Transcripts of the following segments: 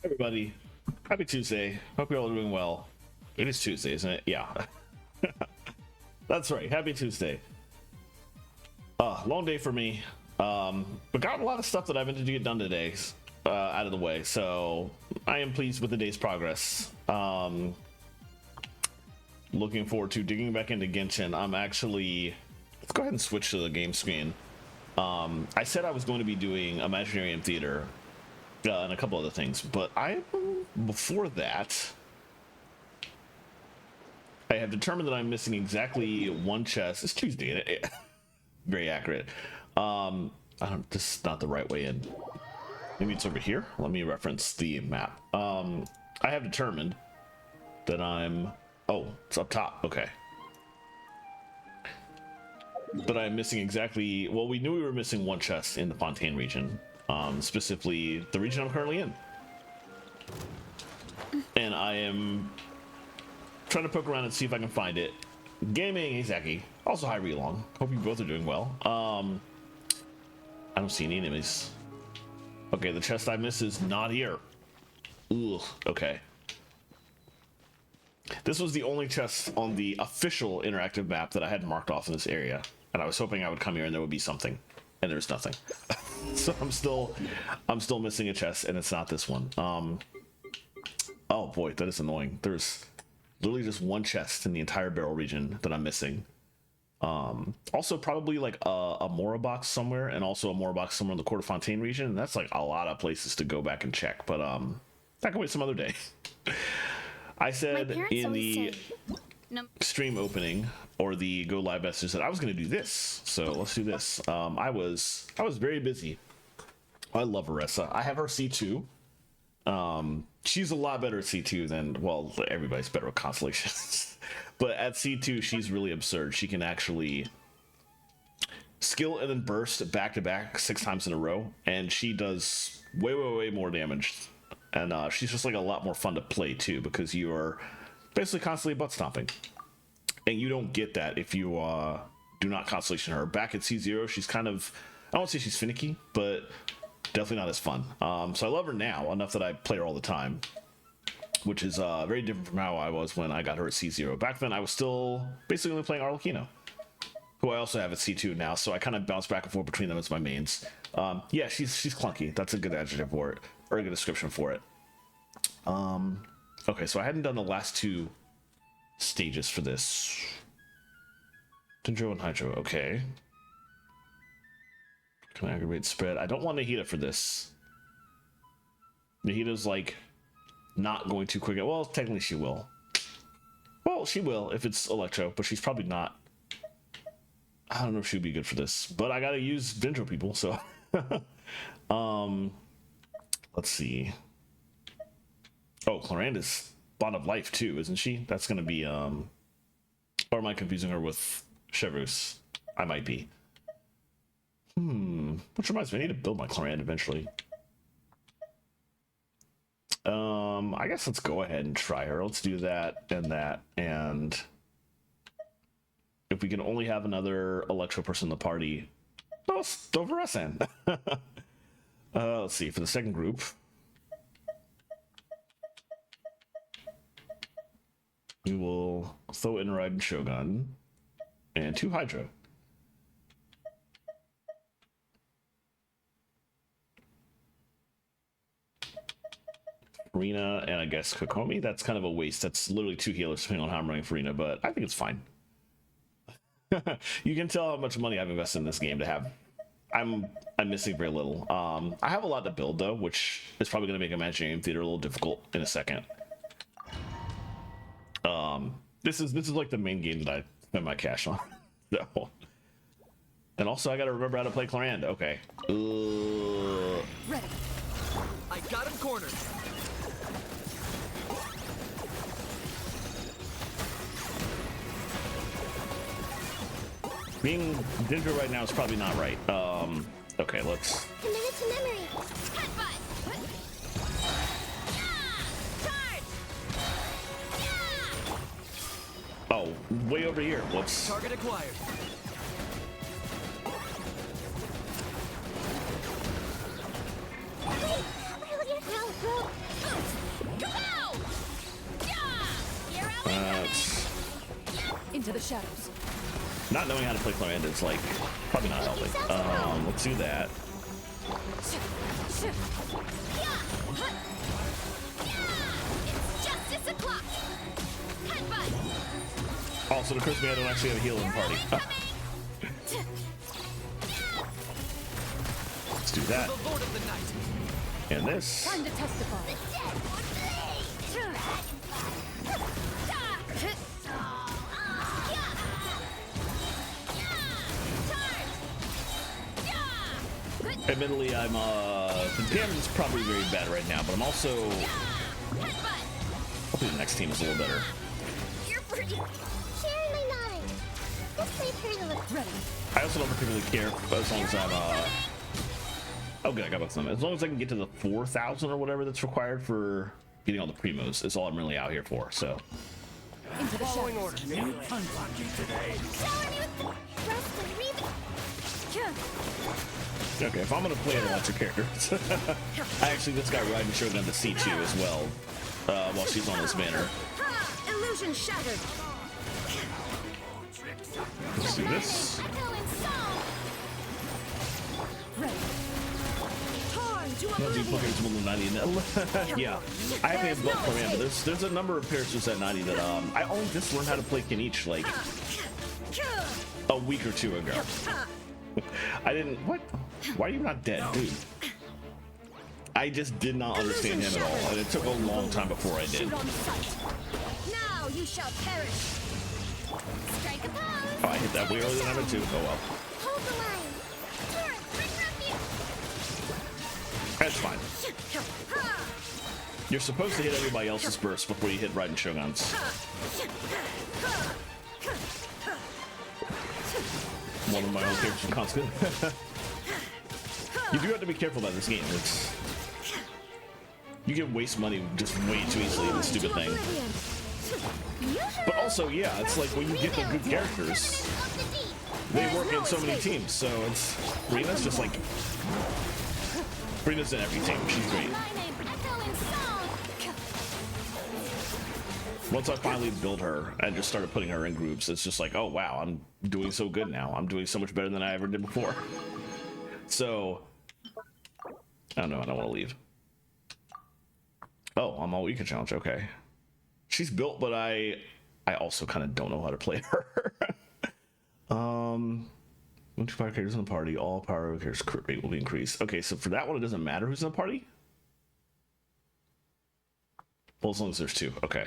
Everybody, happy Tuesday. Hope you're all doing well. It is Tuesday, isn't it? Yeah. That's right. Happy Tuesday. Long day for me. But got a lot of stuff that I wanted to get done today out of the way. So I am pleased with the day's progress. Looking forward to digging back into Genshin. I'm actually... Let's go ahead and switch to the game screen. I said I was going to be doing Imaginarium Theater and a couple other things, but before that, I have determined that I'm missing exactly one chest. It's Tuesday. Very accurate. This is not the right way in. Maybe it's over here. Let me reference the map. I have determined that I'm... Oh, it's up top. Okay. But I'm missing exactly... Well, we knew we were missing one chest in the Fontaine region. Specifically, the region I'm currently in. And I am trying to poke around and see if I can find it. Gaming, hey Zaki. Also, hi Relong. Hope you both are doing well. I don't see any enemies. Okay, the chest I missed is not here. Ugh, okay. This was the only chest on the official interactive map that I had marked off in this area. And I was hoping I would come here and there would be something. And there's nothing. So I'm still missing a chest, and it's not this one. Oh boy, that is annoying. There's literally just one chest in the entire barrel region that I'm missing. Also probably like a Mora box somewhere, and also a Mora box somewhere in the Court of Fontaine region. And that's like a lot of places to go back and check, but that can wait some other day. I said in the stream opening or the go live message that I was going to do this, so let's do this. I was very busy. I love Aressa. I have her C2. She's a lot better at C2 than, well, everybody's better with constellations. But at C2 she's really absurd. She can actually skill and then burst back to back 6 times in a row, and she does way more damage. And she's just like a lot more fun to play too, because you are basically constantly butt stomping, and you don't get that if you do not constellation her. Back at C0 she's kind of, I won't say she's finicky, but definitely not as fun. So I love her now enough that I play her all the time, which is very different from how I was when I got her at C0. Back then I was still basically only playing Arlecchino, who I also have at C2 now, so I kind of bounce back and forth between them as my mains. Yeah, she's clunky. That's a good adjective for it, or a good description for it. Okay, so I hadn't done the last 2 stages for this. Dendro and Hydro, okay. Can I aggravate spread? I don't want Nahida for this. Nahida's like not going too quick. Well, technically she will. Well, she will if it's Electro, but she's probably not. I don't know if she'd be good for this, but I gotta use Dendro people, so. Let's see. Oh, Claranda's Bond of Life too, isn't she? That's gonna be or am I confusing her with Chevreuse? I might be. Which reminds me, I need to build my Claranda eventually. I guess let's go ahead and try her. Let's do that, and if we can only have another Electro person in the party, let's throw Varese in. Let's see, for the second group, we will throw in Ride and Shogun and 2 Hydro. Rina and I guess Kokomi. That's kind of a waste. That's literally 2 healers depending on how I'm running for Rina, but I think it's fine. You can tell how much money I've invested in this game to have. I'm missing very little. I have a lot to build though, which is probably going to make Imaginarium Theater a little difficult in a second. This is like the main game that I spend my cash on. So. And also I got to remember how to play Claranda. Okay. Ready. I got him cornered. Being Dendro right now is probably not right. Okay, let's. Commit it to memory. Oh, way over here. Whoops. Target acquired. Wait, Into the shadows. Not knowing how to play Clamanda is like probably not helping. Let's do that. It's justice o'clock. Headbutt. Also, it occurs to me I don't actually have a heal in the party. Let's do that. The Lord of the Night. And this. Time to testify. Admittedly, I'm the damage is probably very bad right now, but I'm also hoping the next team is a little better. You're pretty. Sharing my knowledge. This may turn to look ready. I also don't particularly care as long as I'm oh good, I got both of them. As long as I can get to the 4,000 or whatever that's required for getting all the primos, is all I'm really out here for. So Into the Following shadows. orders. Unlucky today. Shower me with the rest and breathing. okay, if I'm gonna play an electric character, I actually just got riding Shogun to C2 as well, while she's on this banner. Illusion shattered. Let's do this. Ready. Torn to Not do oblivion. players more than 90. Yeah, I actually have built Command, but there's a number of characters at 90 that I only just learned how to play Kenichi like a week or two ago. I didn't. What? Why are you not dead, dude? I just did not understand him at all, and it took a long time before I did. Shoot on sight. Now you shall perish. Strike a pose. Oh, I hit that way earlier than I meant to. Oh well. Hold the line. Torn, bring refuge. That's fine. You're supposed to hit everybody else's burst before you hit Raiden Shogun's. One of my own characters from constant. You do have to be careful about this game. You can waste money just way too easily in this stupid thing. But also, yeah, it's like when you get the good characters, they work in so many teams. So it's Rina's just like Rina's in every team. She's great. Once I finally built her and just started putting her in groups, it's just like, oh wow, I'm doing so good now. I'm doing so much better than I ever did before. So I don't know. I don't want to leave. Oh, I'm all weaker challenge. Okay, she's built, but I also kind of don't know how to play her. 1 to 5 characters in the party. All power characters crit rate will be increased. Okay, so for that one, it doesn't matter who's in the party. Well, as long as there's 2. Okay.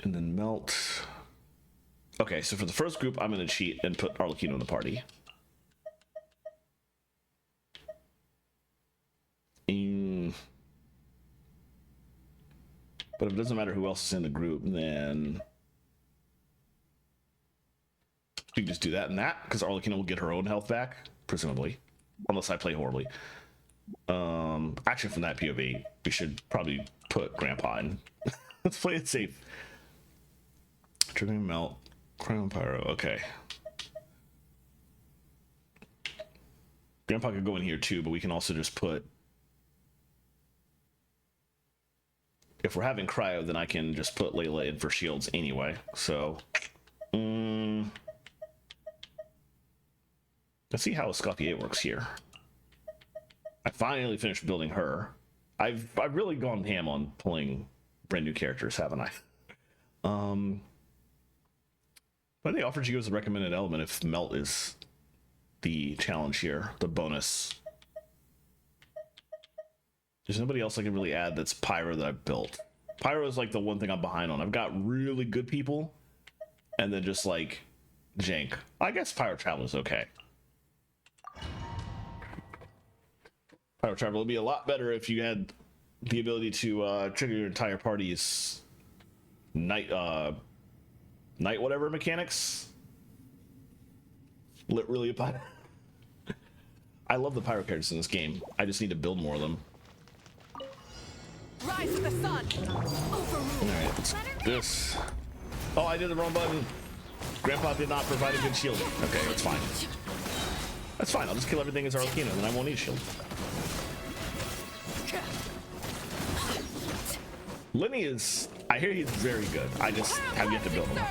And then melt. Okay, so for the first group, I'm going to cheat and put Arlecchino in the party. But if it doesn't matter who else is in the group, then we can just do that and that, because Arlecchino will get her own health back, presumably. Unless I play horribly. Actually, from that POV, we should probably put Grandpa in. Let's play it safe. Triggering melt, crown pyro. Okay. Grandpa could go in here too, but we can also just put. If we're having cryo, then I can just put Layla in for shields anyway. So, let's see how Escoffier works here. I finally finished building her. I've really gone ham on pulling brand new characters, haven't I? But they offered you as a recommended element if melt is the challenge here, the bonus. There's nobody else I can really add that's pyro that I've built. Pyro is like the one thing I'm behind on. I've got really good people, and then just like jank. I guess Pyro Traveler is okay. Pyro Traveler would be a lot better if you had the ability to trigger your entire party's night whatever mechanics. Really apply. I love the pyro characters in this game. I just need to build more of them. Rise to the sun. Alright, let's this. Oh, I did the wrong button. Grandpa did not provide a good shield. Okay, that's fine. That's fine. I'll just kill everything as Arlecchino, then I won't need a shield. Lenny is I hear he's very good. I just have yet to build him.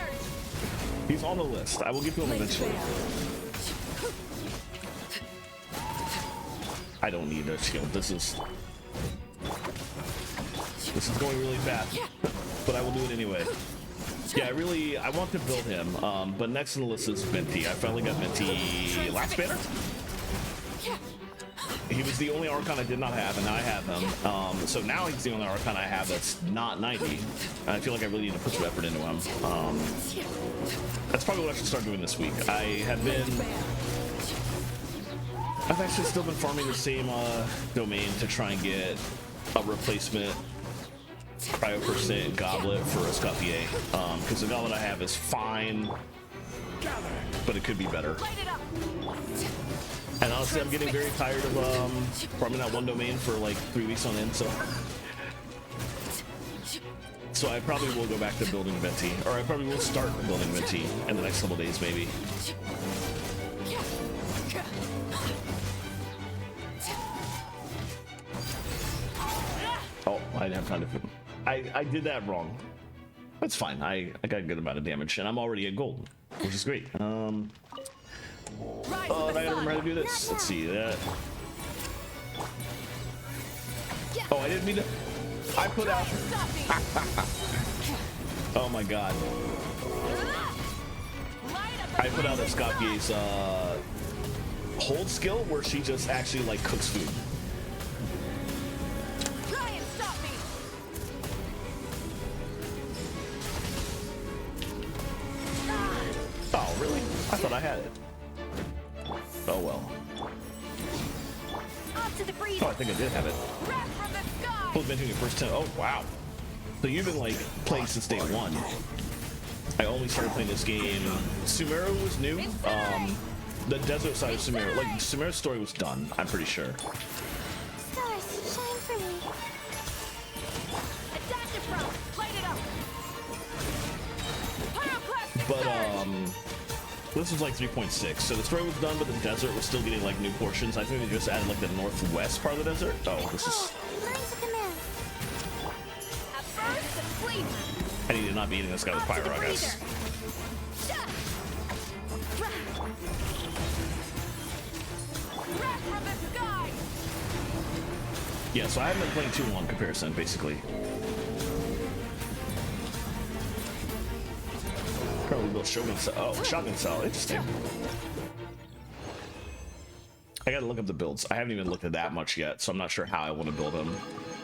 He's on the list. I will get to him eventually. I don't need a shield. This is going really fast, but I will do it anyway. Yeah, I want to build him, but next on the list is Venti. I finally got Venti last banner. He was the only Archon I did not have, and now I have him. So now he's the only Archon I have that's not 90. And I feel like I really need to put some effort into him. That's probably what I should start doing this week. I've actually still been farming the same domain to try and get a replacement Cryo Percent Goblet for a Scuffy, because the goblet I have is fine, but it could be better. And honestly, I'm getting very tired of farming that one domain for like 3 weeks on end, so I probably will go back to building Venti, or I probably will start building Venti in the next couple days, maybe. Oh, I didn't have time to put. I did that wrong. That's fine. I got a good amount of damage, and I'm already at gold, which is great. Oh, I gotta remember how to do this. Let's see that. Oh, I didn't mean to. I put out. Oh my god. I put out a Scott's hold skill where she just actually like cooks food. Oh, really? I thought I had it. Oh well. Oh, I think I did have it. Pulled Venti in your first 10. Oh wow. So you've been like playing since day one. I only started playing this game. Sumeru was new. The desert side of Sumeru, like Sumeru's story was done. I'm pretty sure. Stars, shine for me. But this was like 3.6, so the story was done, but the desert was still getting like new portions. I think they just added like the northwest part of the desert. Oh, this is. I need to not be eating this guy with pyro, I guess. Yeah, so I haven't been playing too long in comparison, basically. Probably build Shogun Cell. Oh, Shotgun Cell. Interesting. I gotta look up the builds. I haven't even looked at that much yet, so I'm not sure how I want to build him.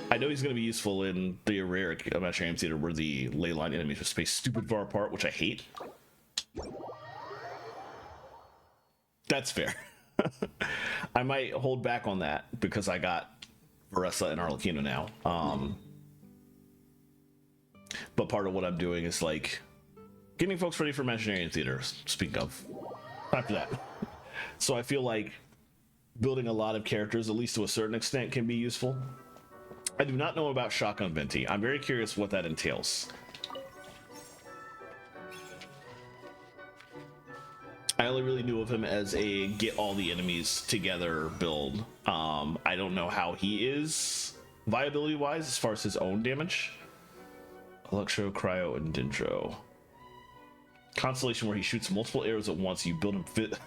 I know he's going to be useful in the rare Imaginary Theater where the ley line enemies are spaced stupid far apart, which I hate. That's fair. I might hold back on that because I got Varessa and Arlecchino now. But part of what I'm doing is like getting folks ready for Imaginary Theater, speak of. After that. So I feel like building a lot of characters, at least to a certain extent, can be useful. I do not know about Shotgun Venti. I'm very curious what that entails. I only really knew of him as a get all the enemies together build. I don't know how he is viability wise as far as his own damage. Electro, Cryo, and Dendro. Constellation where he shoots multiple arrows at once. You build him fit.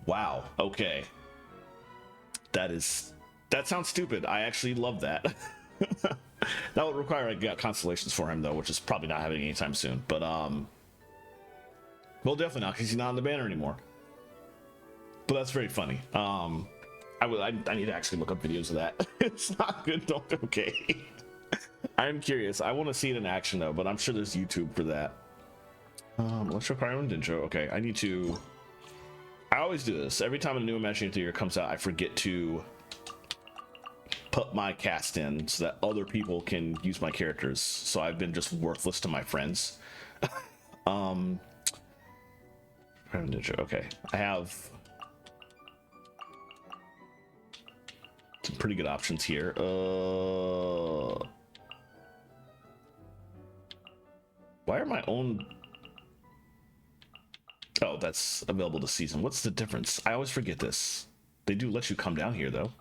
Wow. Okay. That sounds stupid. I actually love that. That would require I get constellations for him though, which is probably not happening anytime soon. But well, definitely not because he's not on the banner anymore. But that's very funny. I need to actually look up videos of that. It's not good. Don't okay. I'm curious. I want to see it in action though, but I'm sure there's YouTube for that. Let's try Cryo and Dendro. Okay, I need to. I always do this every time a new Imaginary Theater comes out. I forget to put my cast in so that other people can use my characters. So I've been just worthless to my friends. Okay, I have some pretty good options here. Why are my own? Oh, that's available to season. What's the difference? I always forget this. They do let you come down here though.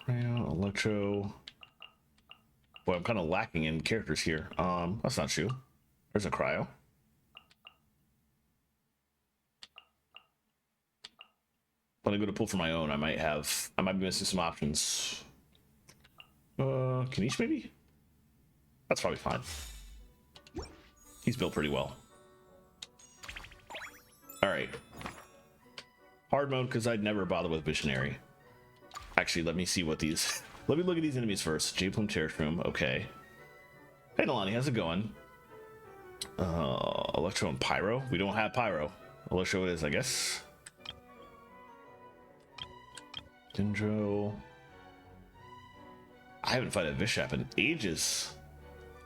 Cryo, Electro. Boy, I'm kind of lacking in characters here. That's not true. There's a Cryo. When I go to pull for my own, I might be missing some options. Kanish maybe? That's probably fine. He's built pretty well. All right. Hard mode, because I'd never bother with Visionary. Actually, let me see what these... Let me look at these enemies first. J-Plume Terrace Room, okay. Hey, Nalani, how's it going? Electro and Pyro? We don't have Pyro. Electro it is, I guess. Dendro. I haven't fought a Vishap in ages.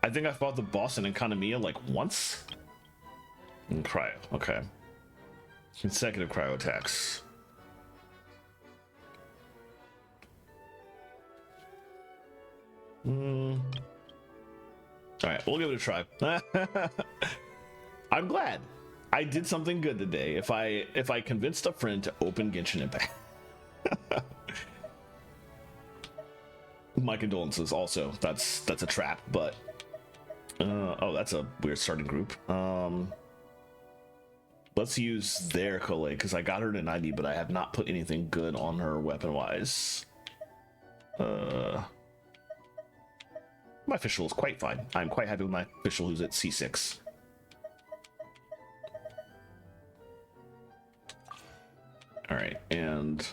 I think I fought the boss in Economia like once. And Cryo, okay. Consecutive Cryo attacks. All right, we'll give it a try. I'm glad I did something good today. If I convinced a friend to open Genshin Impact. My condolences. Also, that's a trap. But oh, that's a weird starting group. Let's use their Colette because I got her to 90, but I have not put anything good on her weapon wise. My official is quite fine. I'm quite happy with my official who's at C6. All right, and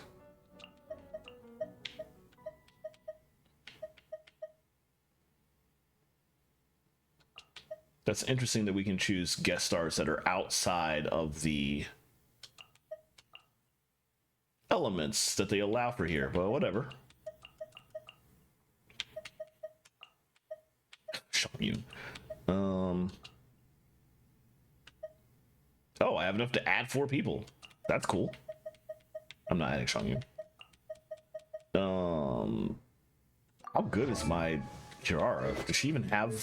that's interesting that we can choose guest stars that are outside of the elements that they allow for here. Well, whatever. Shangyu. Oh, I have enough to add 4 people. That's cool. I'm not adding Shangyu. How good is my Jirara? Does she even have?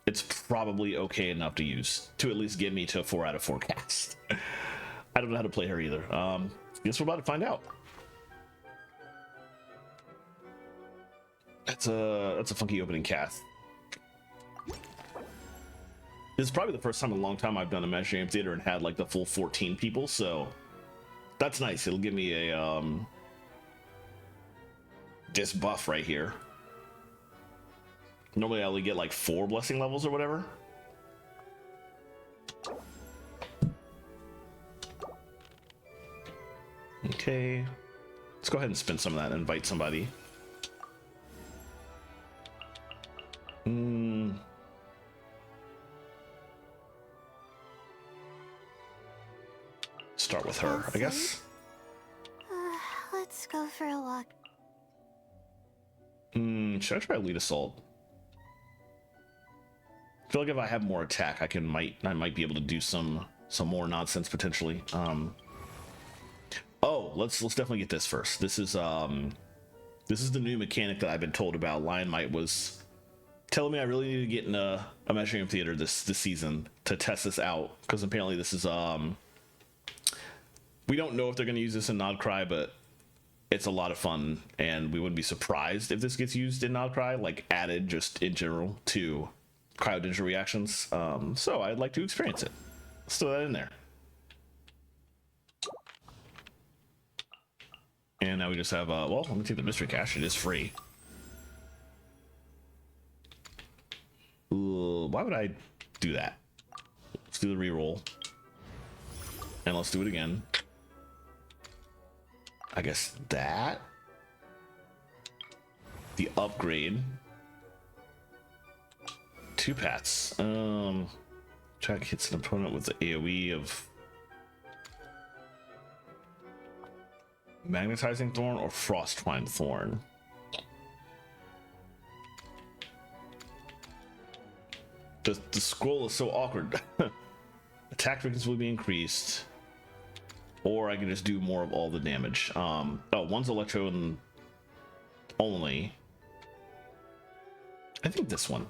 It's probably okay enough to use to at least get me to a 4 out of 4 cast. I don't know how to play her either. Guess we're about to find out. That's a funky opening cast. This is probably the first time in a long time I've done a Imaginary Theater and had like the full 14 people, so that's nice. It'll give me a this buff right here. Normally I only get like 4 blessing levels or whatever. Okay, let's go ahead and spin some of that and invite somebody. Start with her, I guess. Let's go for a walk. Should I try lead assault? I feel like if I have more attack, I might be able to do some more nonsense potentially. Oh, let's definitely get this first. This is the new mechanic that I've been told about. Lion Might was telling me I really need to get in a Imaginary Theater this season to test this out, because apparently this is we don't know if they're going to use this in Nodcry, but it's a lot of fun, and we wouldn't be surprised if this gets used in Nodcry, like added just in general to Cryo reactions. So I'd like to experience it. Let's throw that in there. And now we just have well, let me take the mystery cache. It is free. Ooh, why would I do that? Let's do the reroll, and let's do it again. I guess that the upgrade. 2 pats. Try to hit an opponent with the AoE of Magnetizing Thorn or Frostwine Thorn. The scroll is so awkward. Attack frequency will be increased, or I can just do more of all the damage. Oh, one's Electro and only. I think this one.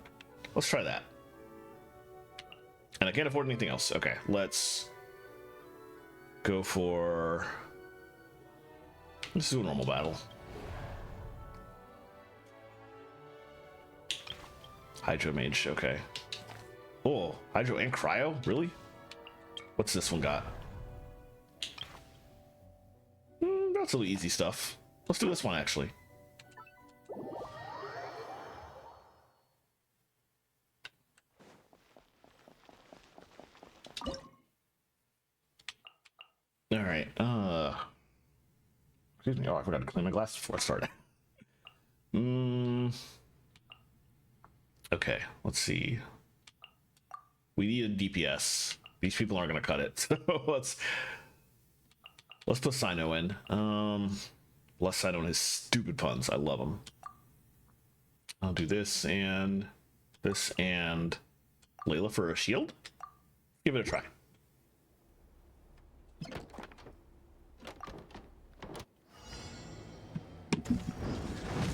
Let's try that. And I can't afford anything else. Okay, let's go for... Let's do a normal battle. Hydro Mage, okay. Oh, Hydro and Cryo? Really? What's this one got? That's a little easy stuff. Let's do this one, actually. Alright, excuse me. Oh, I forgot to clean my glasses before I started. Okay, let's see. We need a DPS. These people aren't gonna cut it. So let's put Sino in. Less Sino and his stupid puns. I love them. I'll do this and Layla for a shield. Give it a try.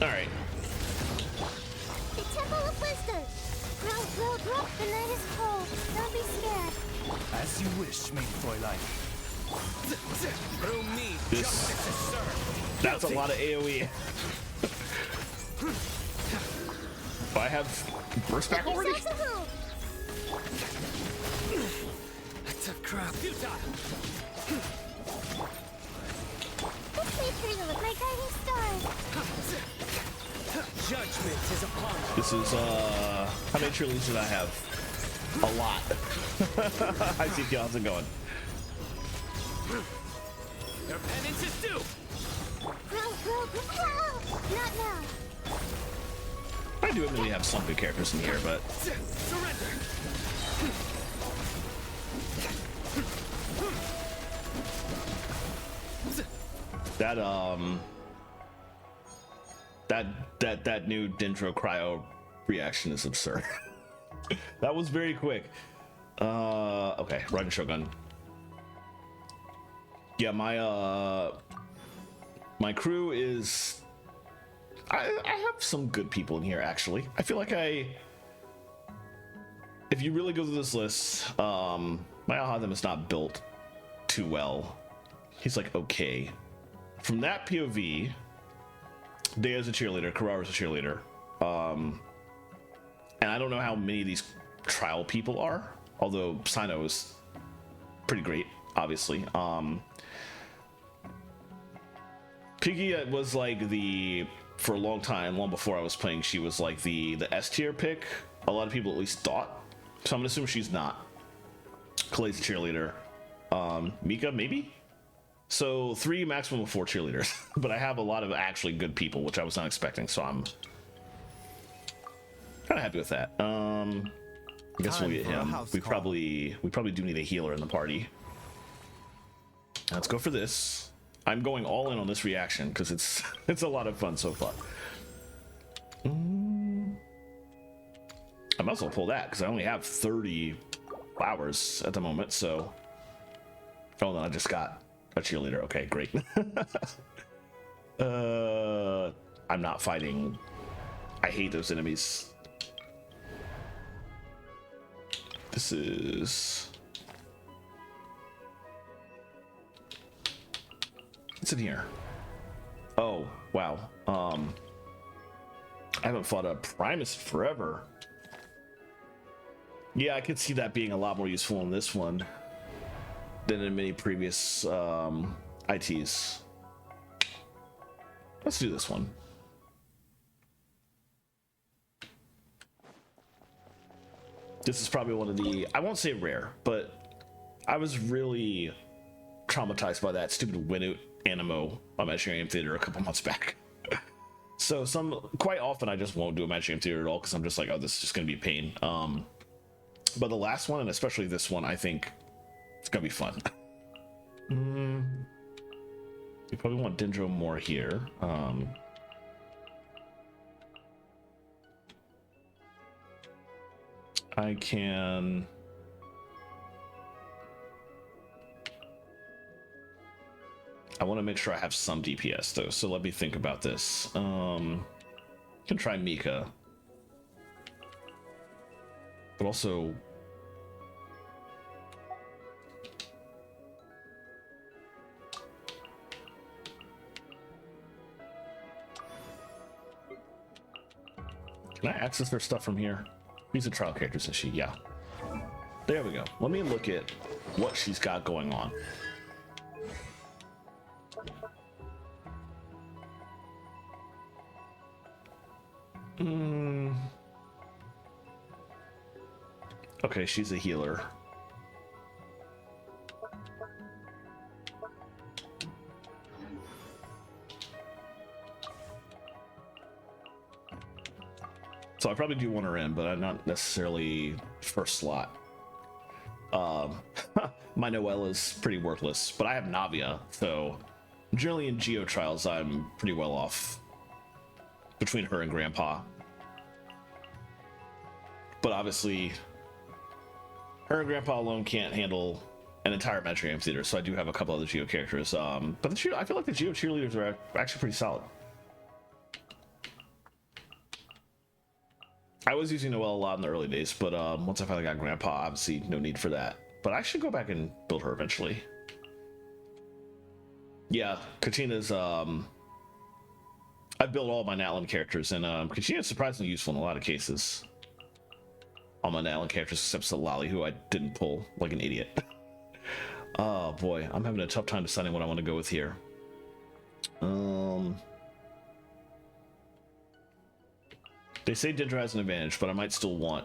All right. The Temple of Wisdom. Grow, grow, grow. The night is cold. Don't be scared. As you wish, maid Fräulein. Through me, This- justice is served. That's a lot of AoE. Do I have burst back already? Yourselves a home. That's a crap. Futile. This nature look like guiding stars. Judgment is upon you. This is how many cheerleaders did I have? A lot. Hi CP, how's it going? Your penance is due. Grow, grow, grow. Not now. I do admit we have some good characters in here, but Surrender. that new Dendro Cryo reaction is absurd. That was very quick. Okay, Riding Shogun. Yeah, my crew is... I have some good people in here, actually. I feel like if you really go through this list, my Alhatham is not built too well. He's like, okay. From that POV, Dea's a cheerleader, Karara's a cheerleader. And I don't know how many of these trial people are, although Sino is pretty great, obviously. Piggy was like for a long time, long before I was playing, she was like the S tier pick. A lot of people at least thought. So I'm gonna assume she's not. Clay's a cheerleader. Mika, maybe? So 3 maximum of 4 cheerleaders. But I have a lot of actually good people, which I was not expecting, so I'm kind of happy with that. I guess we'll get him. We probably do need a healer in the party. Let's go for this. I'm going all in on this reaction because it's a lot of fun so far. I might as well pull that because I only have 30 flowers at the moment. So, oh, then I just got a cheerleader. Okay, great. I'm not fighting. I hate those enemies. This is... What's in here? Oh, wow. I haven't fought a Primus forever. Yeah, I could see that being a lot more useful in this one than in many previous ITs. Let's do this one. This is probably one of the, I won't say rare, but I was really traumatized by that stupid Winute Animo Imaginarium Theater a couple months back. So quite often I just won't do Imaginarium Theater at all because I'm just like, oh, this is just gonna be a pain. But the last one, and especially this one, I think it's gonna be fun. We probably want Dendro more here. I can... I want to make sure I have some DPS though, so let me think about this. Can try Mika, but also Can I access their stuff from here? She's a trial character, isn't she? Yeah. There we go. Let me look at what she's got going on. Okay, she's a healer. So I probably do want her in, but I'm not necessarily first slot. My Noelle is pretty worthless, but I have Navia, so generally in Geo trials I'm pretty well off between her and Grandpa. But obviously, her and Grandpa alone can't handle an entire Metro Amphitheater, so I do have a couple other Geo characters. But I feel like the Geo cheerleaders are actually pretty solid. I was using Noelle a lot in the early days, but once I finally got Grandpa, obviously no need for that. But I should go back and build her eventually. Yeah, Katina's... I've built all my Natlan characters, and Katina's surprisingly useful in a lot of cases. All my Natlan characters except Lolly, who I didn't pull like an idiot. Oh boy, I'm having a tough time deciding what I want to go with here. They say Dendra has an advantage, but I might still want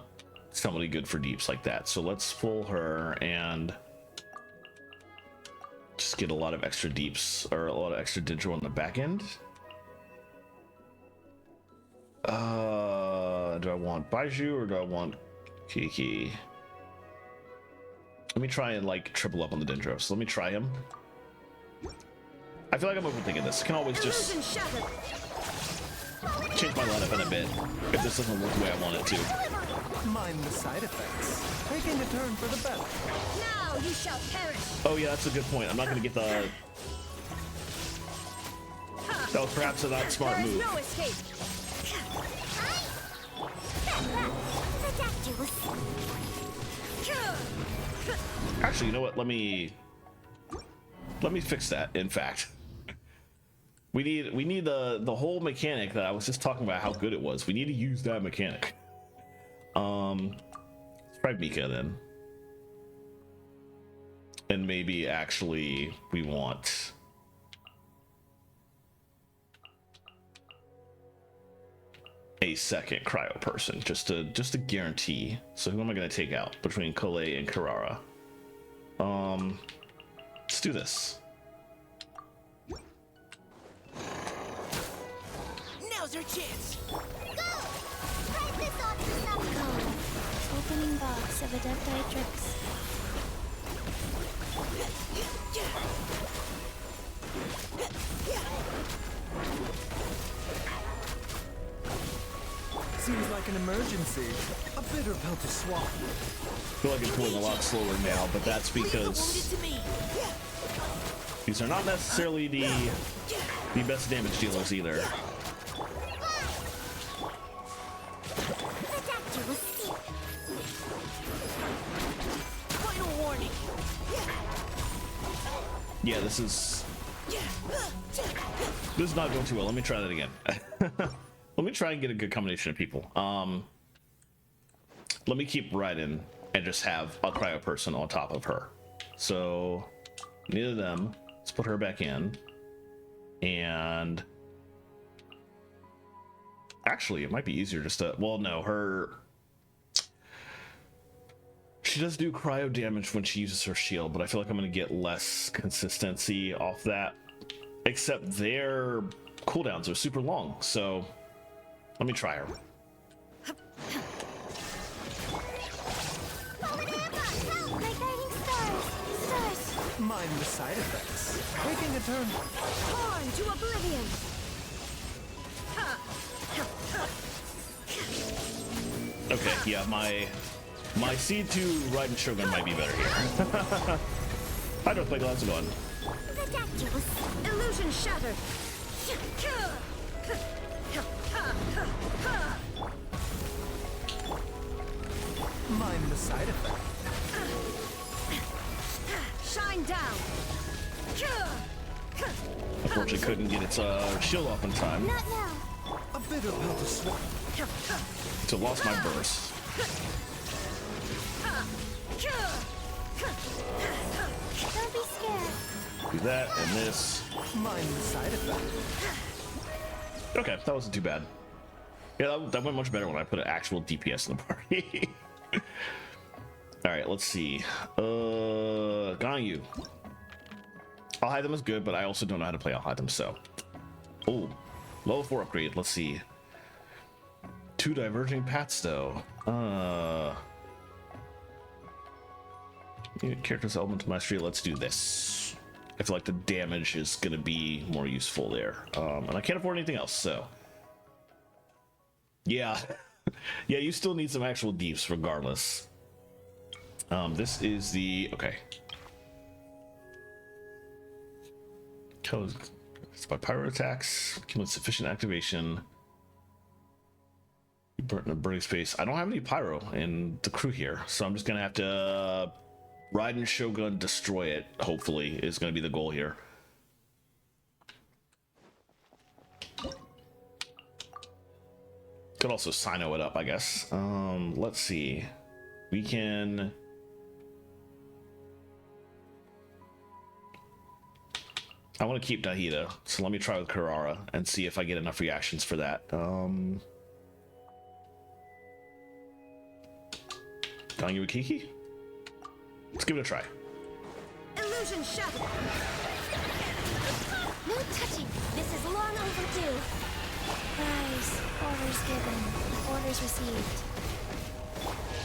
somebody good for deeps like that. So let's pull her and just get a lot of extra deeps, or a lot of extra Dendra on the back end. Do I want Baiju or do I want Kiki? Let me try and like triple up on the Dendro. So let me try him. I feel like I'm overthinking this. I can always just change my lineup in a bit if this doesn't work the way I want it to. Mind the side effects. Taking a turn for the better. Now you shall perish. Oh yeah, that's a good point. I'm not going to get the... That was perhaps a not smart move. No escape. Actually, you know what? Let me fix that. In fact, we need the whole mechanic that I was just talking about, how good it was. We need to use that mechanic. Let's try Mika then, and maybe actually we want a second cryo person just to guarantee. So who am I going to take out between Kale and Karara? Let's do this. Now's our chance. Go! Write this off to some code. Opening box of Adeptitrix. Seems like an emergency. A bitter pill to swallow. I feel like it's going a lot slower now, but that's because these are not necessarily the best damage dealers either. Final warning. Yeah, this is not going too well. Let me try that again. Let me try and get a good combination of people. Let me keep Raiden and just have a cryo person on top of her. So neither of them. Let's put her back in. And actually, it might be easier just to... Well, no, she does do cryo damage when she uses her shield, but I feel like I'm going to get less consistency off that. Except their cooldowns are super long, so let me try her. Mind the side effects. Taking a turn. Torn to oblivion. Okay, yeah, my C2 Raiden Shogun might be better here. Hydroplate glass gone. Ridiculous. Illusion shattered. Mind the side effect. Shine down. Unfortunately, couldn't get its shield off in time. Not now. A bitter pill to swallow. So lost my burst. Don't be scared. Do that and this. Mind the side effect. Okay, that wasn't too bad. Yeah, that went much better when I put an actual DPS in the party. All right, let's see. Ganyu. I'll hide them is good, but I also don't know how to play I'll hide them, so. Oh, level 4 upgrade. Let's see. 2 diverging paths, though. Character's element mastery. Let's do this. I feel like the damage is gonna be more useful there, and I can't afford anything else, so. Yeah, yeah, you still need some actual deeps regardless. This is the okay. It's by pyro attacks. With sufficient activation. You burn a burning space. I don't have any pyro in the crew here, so I'm just gonna have to ride and Shogun destroy it. Hopefully, is gonna be the goal here. Could also Sino it up, I guess. Let's see. We can. I want to keep Nahida, so let me try with Kurara and see if I get enough reactions for that. Ganyu Kiki? Let's give it a try. Illusion shattered. No touching. This is long overdue. Guys, orders given. Orders received.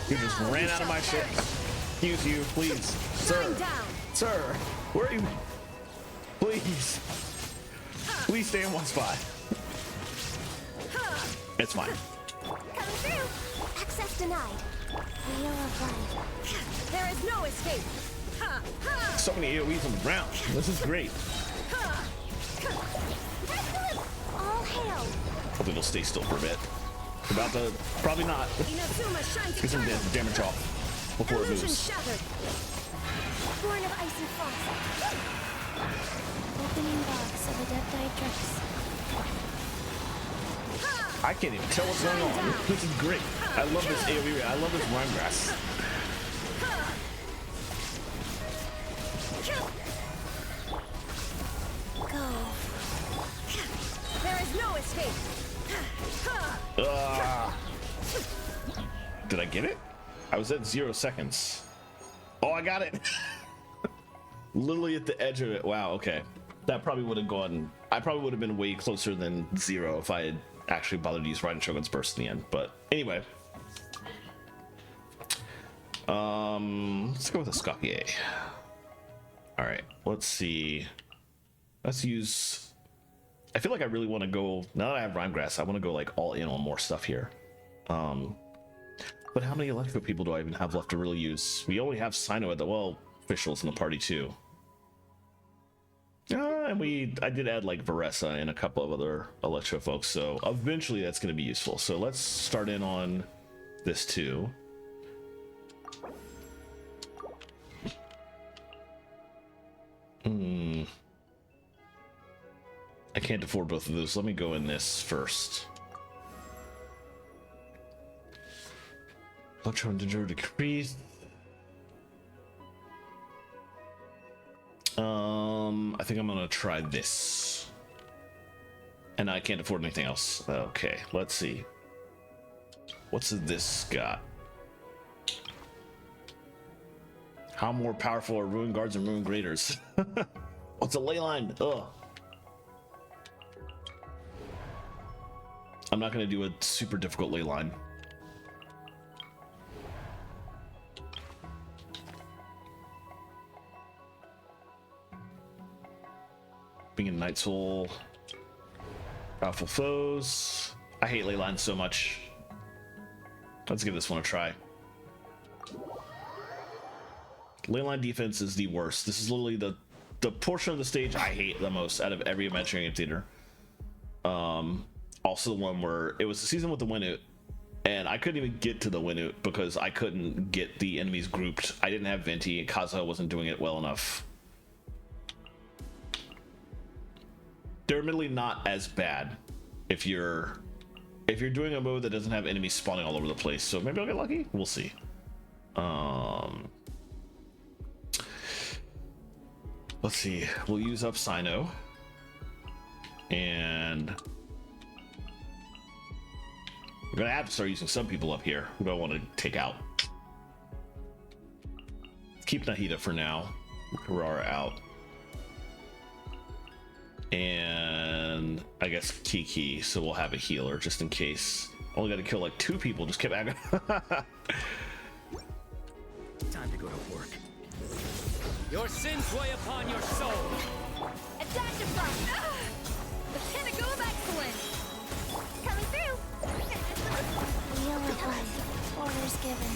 You just ran out of my ship. Excuse you, please. Sir. Sir, where are you? Please. Please stay in one spot. It's fine. Coming through. Access denied. Wheel of life. There is no escape. So many AoEs on the ground. This is great. All hail. Hopefully it'll stay still for a bit. About to, probably not. Get some damage off before it moves. Shattered. Born of ice and frost. Opening box of Adepti Drix. I can't even tell what's going on. This is great. I love this AoE. I love this rhyme grass. Go. There is no escape. Did I get it? I was at 0 seconds. Oh, I got it. Literally at the edge of it. Wow, okay. That probably would have gone. I probably would have been way closer than 0 if I had actually bothered to use Raiden Shogun's Burst in the end. But anyway. Let's go with a Scopier. Alright, let's see. Let's use. I feel like I really want to go. Now that I have Rhyme Grass, I want to go like all in on more stuff here. But how many electro people do I even have left to really use? We only have Sino at the officials in the party too. And I did add like Varesa and a couple of other electro folks, so eventually that's going to be useful. So let's start in on this too. I can't afford both of those. Let me go in this first. Electro and Danger decrease. I think I'm gonna try this. And I can't afford anything else. Okay, let's see. What's this got? How more powerful are Ruin Guards and Ruin Graders? What's a ley line? Ugh. I'm not gonna do a super difficult ley line. Being a Night Soul. Powerful foes. I hate ley lines so much. Let's give this one a try. Ley line defense is the worst. This is literally the portion of the stage I hate the most out of every Adventuring Game Theater. Also the one where it was the season with the Winut, and I couldn't even get to the Winut because I couldn't get the enemies grouped. I didn't have Venti, and Kazuha wasn't doing it well enough. They're admittedly not as bad if if you're doing a mode that doesn't have enemies spawning all over the place, so maybe I'll get lucky. We'll see. Let's see. We'll use up Sino, and we're gonna have to start using some people up here who I want to take out. Keep Nahida for now. Karara out. And I guess Kiki, so we'll have a healer just in case. Only got to kill like 2 people, just keep aggro. Time to go to work. Your sins weigh upon your soul. Attack the front! The pinnacle of excellence! Coming through! Wheel of life. Orders given.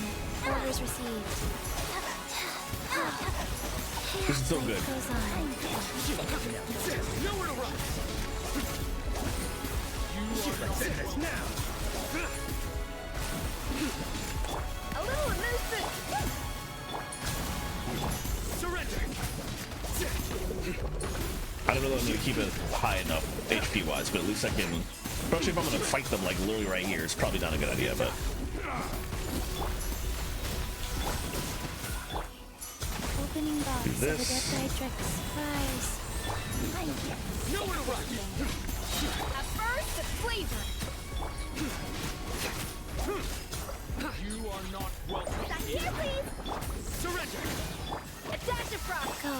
Orders received. This is so good. Goes on. Nowhere to run. Now! A little elusive! Surrender. I don't know that I'm going to keep it high enough HP wise, but at least I can, especially if I'm going to fight them like literally right here, it's probably not a good idea, but. Opening box of the This. Death Surprise. Nowhere to run. At first, flavor. You are not welcome. Back here, please. Surrender. Attack the front. Go.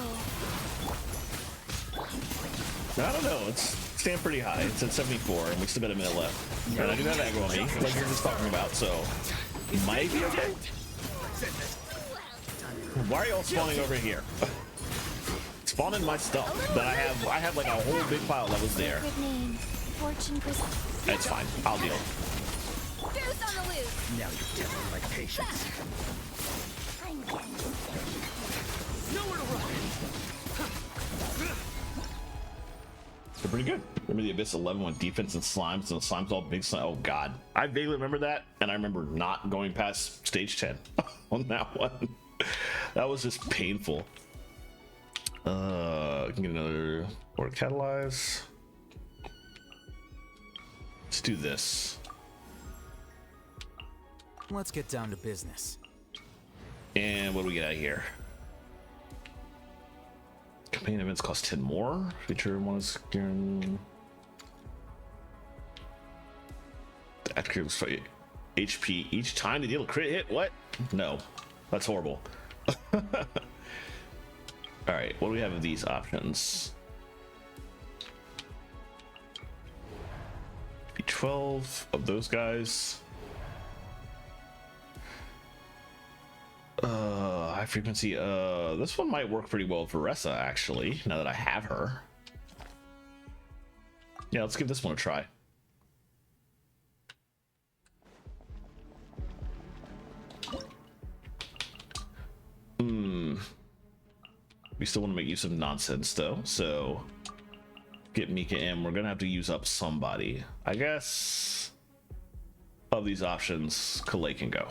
I don't know, it's staying pretty high. It's at 74, and we still got a minute left. And I do have aggro on me, like you're just talking about, so it might be okay. Why are y'all spawning over here? Spawning my stuff that I have like a whole big pile that was there. Sacred name. Fortune presents. It's fine, I'll deal. Goose on the loose. Now you're testing my patience. Nowhere to run. They're pretty good. Remember the Abyss 11 with defense and slimes, and the slimes all big slime. Oh god, I vaguely remember that, and I remember not going past stage 10 on that one. That was just painful. I can get another or catalyze. Let's do this. Let's get down to business. And what do we get out of here? Campaign events cost 10 more. Feature one is guaranteed. The actor was HP each time to deal a crit hit. What? No, that's horrible. All right, what do we have of these options? Be 12 of those guys. High frequency. This one might work pretty well for Ressa, actually, now that I have her. Yeah, let's give this one a try. We still want to make use of nonsense, though, so get Mika in. We're gonna have to use up somebody. I guess of these options, Kalei can go.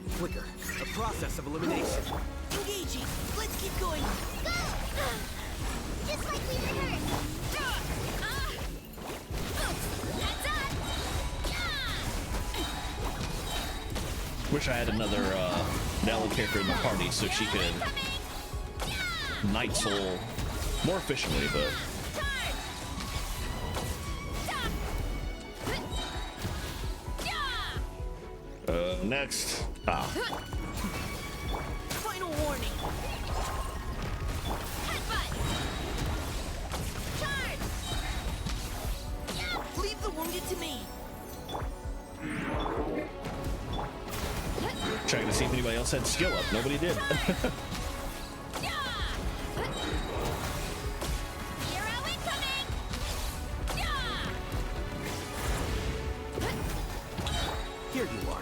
Flicker, a process of elimination. Engaging. Let's keep going. Go! Just like we rehearsed. That's on. Wish I had another Nella character in the party so she could Night Soul more efficiently, but next. Final warning. Headbutt. Charge. Leave the wounded to me. Checking to see if anybody else had skill up. Nobody did. Hero incoming. Here you are.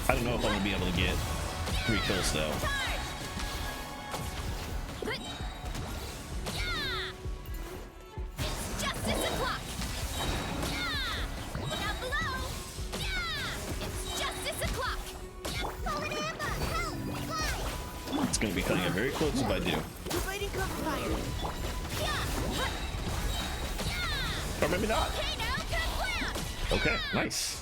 I don't know if I'm gonna be able to get 3 kills though. It's justice o'clock. Look out below. It's justice o'clock. Forward Amber, help, fly. It's going to be cutting it very close if I do. Fighting fire. Or maybe not. Okay, now cut Okay, nice.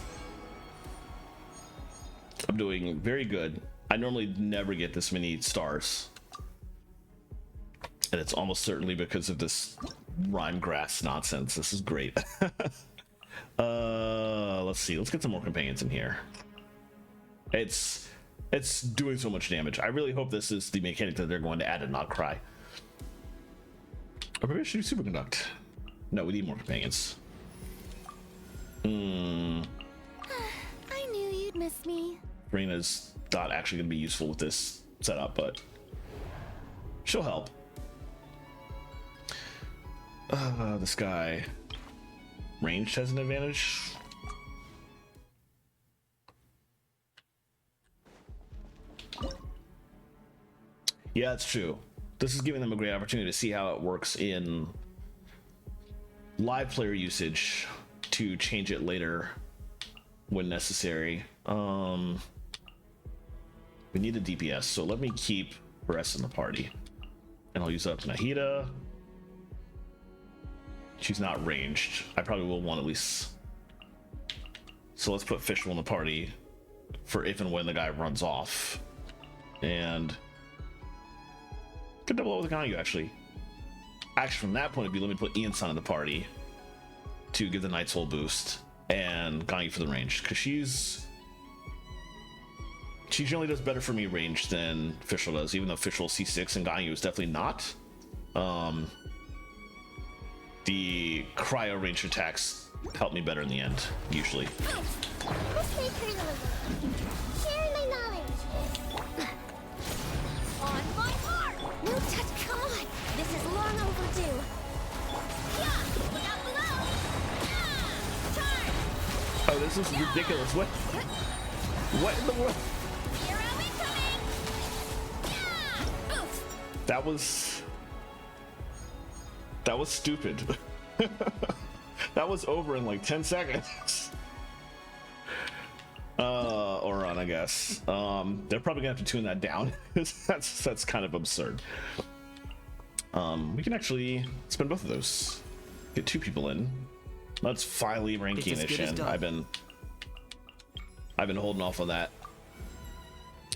I'm doing very good. I normally never get this many stars. And it's almost certainly because of this rhyme grass nonsense. This is great. Let's see. Let's get some more companions in here. It's doing so much damage. I really hope this is the mechanic that they're going to add and not cry. Or maybe I should do superconduct. No, we need more companions. I knew you'd miss me. Reina's not actually going to be useful with this setup, but she'll help. This guy ranged has an advantage. Yeah, it's true. This is giving them a great opportunity to see how it works in live player usage to change it later when necessary. We need a DPS, so let me keep Bress in the party. And I'll use up Nahida. She's not ranged. I probably will want at least. So let's put Fischl in the party for if and when the guy runs off. And could double up with Ganyu actually. Actually, from that point of view, let me put Ian-san in the party to give the Knight's Soul boost and Ganyu for the range, because she generally does better for me range than Fischl does, even though Fischl C6 and Ganyu is definitely not. The cryo range attacks help me better in the end, usually. This may turn a little. Sharing my knowledge. On my heart! No touch, come on! This is long overdue. Yeah! Look out below! Yeah! Charge! Oh, this is ridiculous. What in the world? Hero incoming! Yeah! Oof! That was stupid. That was over in like 10 seconds. Oran, I guess. They're probably gonna have to tune that down. that's kind of absurd. We can actually spend both of those. Get 2 people in. Let's finally rank It's as good as Shin. done. I've been holding off on that.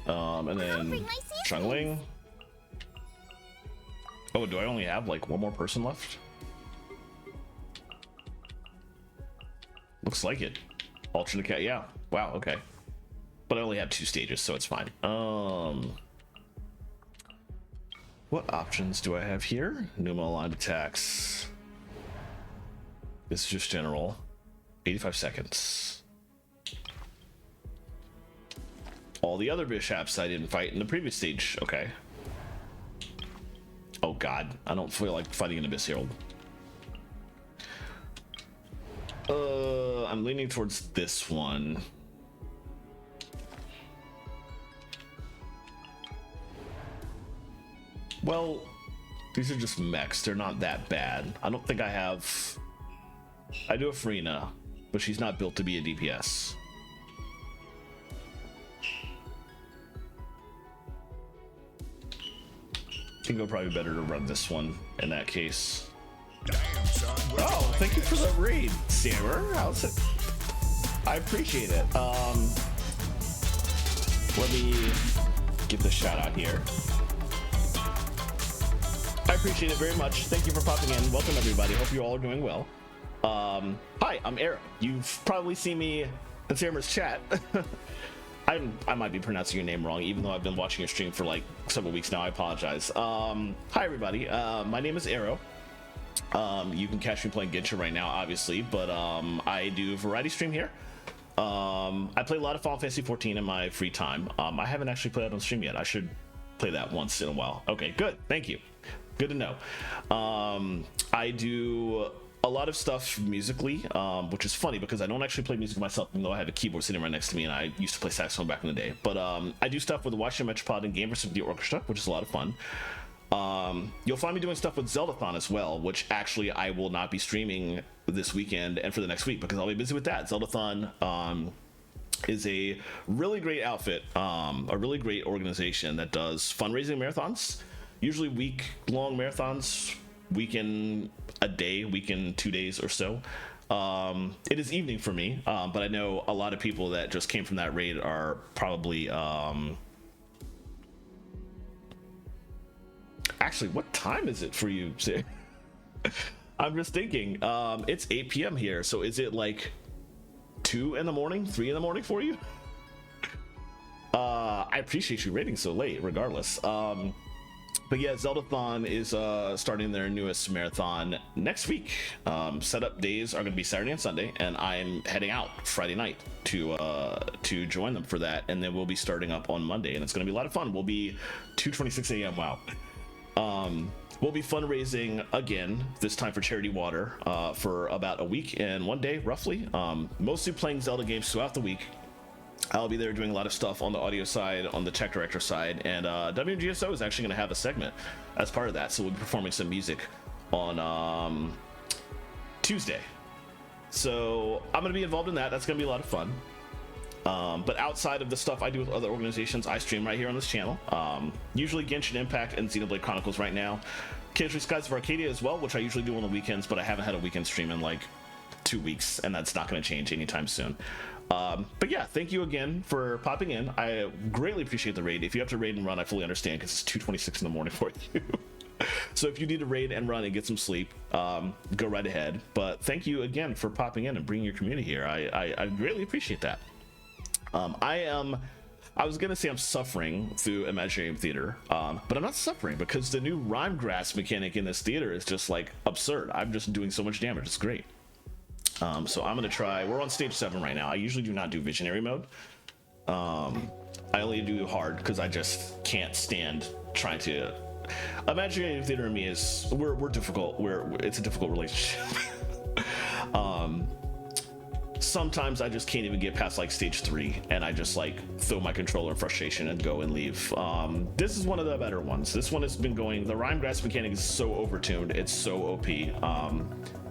And then bring my seasons. Chungling. Oh, do I only have like one more person left? Looks like it. Alternate cat, yeah. Wow, okay. But I only have 2 stages, so it's fine. What options do I have here? Pneumo aligned attacks. This is just general. 85 seconds. All the other bishops I didn't fight in the previous stage. Okay. Oh god, I don't feel like fighting an Abyss Herald. I'm leaning towards this one. Well, these are just mechs. They're not that bad. I don't think I have... I do have Frina, but she's not built to be a DPS. I think it'll probably be better to run this one in that case. Oh, thank you for the raid, Sammer. How's it? I appreciate it. Let me give the shout out here. I appreciate it very much. Thank you for popping in. Welcome everybody. Hope you all are doing well. Hi, I'm Arrow. You've probably seen me in Sammer's chat. I might be pronouncing your name wrong, even though I've been watching your stream for like several weeks now. I apologize. Hi everybody. My name is Arrow. You can catch me playing Genshin right now, obviously, but I do a variety stream here. I play a lot of Final Fantasy 14 in my free time. I haven't actually played it on stream yet. I should play that once in a while. Okay, good. Thank you. Good to know. I do a lot of stuff musically, which is funny because I don't actually play music myself, even though I have a keyboard sitting right next to me, and I used to play saxophone back in the day. But I do stuff with the Washington Metropolitan Game Symphony Orchestra, which is a lot of fun. You'll find me doing stuff with Zeldathon as well, which actually I will not be streaming this weekend and for the next week because I'll be busy with that. Zeldathon is a really great outfit, a really great organization that does fundraising marathons, usually week-long marathons, weekend a day, weekend 2 days or so. It is evening for me, but I know a lot of people that just came from that raid are probably actually, what time is it for you? I'm just thinking, it's 8 p.m. here, so is it like 2 in the morning, 3 in the morning for you? I appreciate you raiding so late regardless. But yeah, Zeldathon is starting their newest marathon next week. Setup days are going to be Saturday and Sunday, and I'm heading out Friday night to join them for that, and then we'll be starting up on Monday, and it's going to be a lot of fun. We'll be 2:26 a.m. Wow. We'll be fundraising again, this time for Charity Water, for about a week and 1 day, roughly. Mostly playing Zelda games throughout the week. I'll be there doing a lot of stuff on the audio side, on the tech director side, and WGSO is actually going to have a segment as part of that, so we'll be performing some music on Tuesday. So I'm going to be involved in that. That's going to be a lot of fun. But outside of the stuff I do with other organizations, I stream right here on this channel. Usually Genshin Impact and Xenoblade Chronicles right now. Occasionally Skies of Arcadia as well, which I usually do on the weekends, but I haven't had a weekend stream in like 2 weeks, and that's not going to change anytime soon. But yeah, thank you again for popping in. I greatly appreciate the raid. If you have to raid and run, I fully understand, because it's 2:26 in the morning for you. So if you need to raid and run and get some sleep, go right ahead. But thank you again for popping in and bringing your community here. I greatly appreciate that. I was gonna say I'm suffering through Imaginarium Theater, but I'm not suffering, because the new rhyme grass mechanic in this theater is just like absurd. I'm just doing so much damage. It's great. So I'm gonna try. We're on stage 7 right now. I usually do not do visionary mode. I only do hard because I just can't stand trying to. Imaginarium Theater and me is we're difficult. It's a difficult relationship. Sometimes I just can't even get past like stage 3, and I just like throw my controller in frustration and go and leave. This is one of the better ones. This one has been going. The rhyme grass mechanic is so overtuned. It's so OP.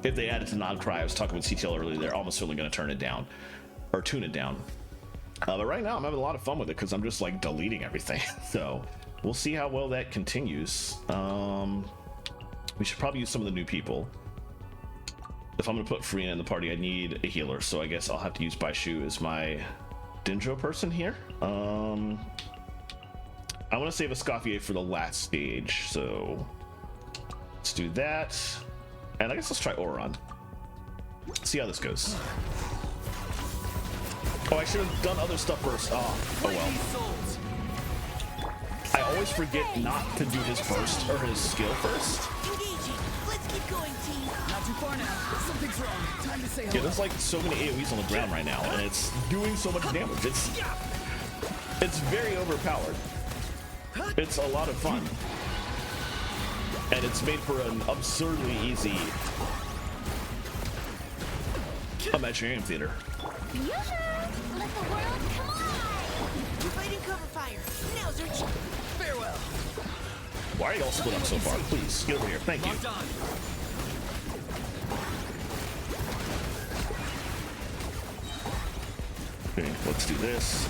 If they add it to non-cry, I was talking with CTL earlier, they're almost certainly going to turn it down or tune it down. But right now I'm having a lot of fun with it because I'm just like deleting everything. So we'll see how well that continues. We should probably use some of the new people. If I'm going to put Farina in the party, I need a healer, so I guess I'll have to use Baishu as my Dinjo person here. I want to save a Escoffier for the last stage, so let's do that. And I guess let's try Oron. See how this goes. Oh, I should have done other stuff first. Oh well. I always forget not to do his burst or his skill first. Keep going, team. Not too far now. Something's wrong. Time to say hello. Yeah, there's like so many AoEs on the ground right now, and it's doing so much damage. It's very overpowered. It's a lot of fun. And it's made for an absurdly easy Imaginarium Theater. Let the world come alive! We're fighting cover fire. Now's our chance. Farewell. Why are you all split up so far? Please, get over here. Thank you. Okay, let's do this.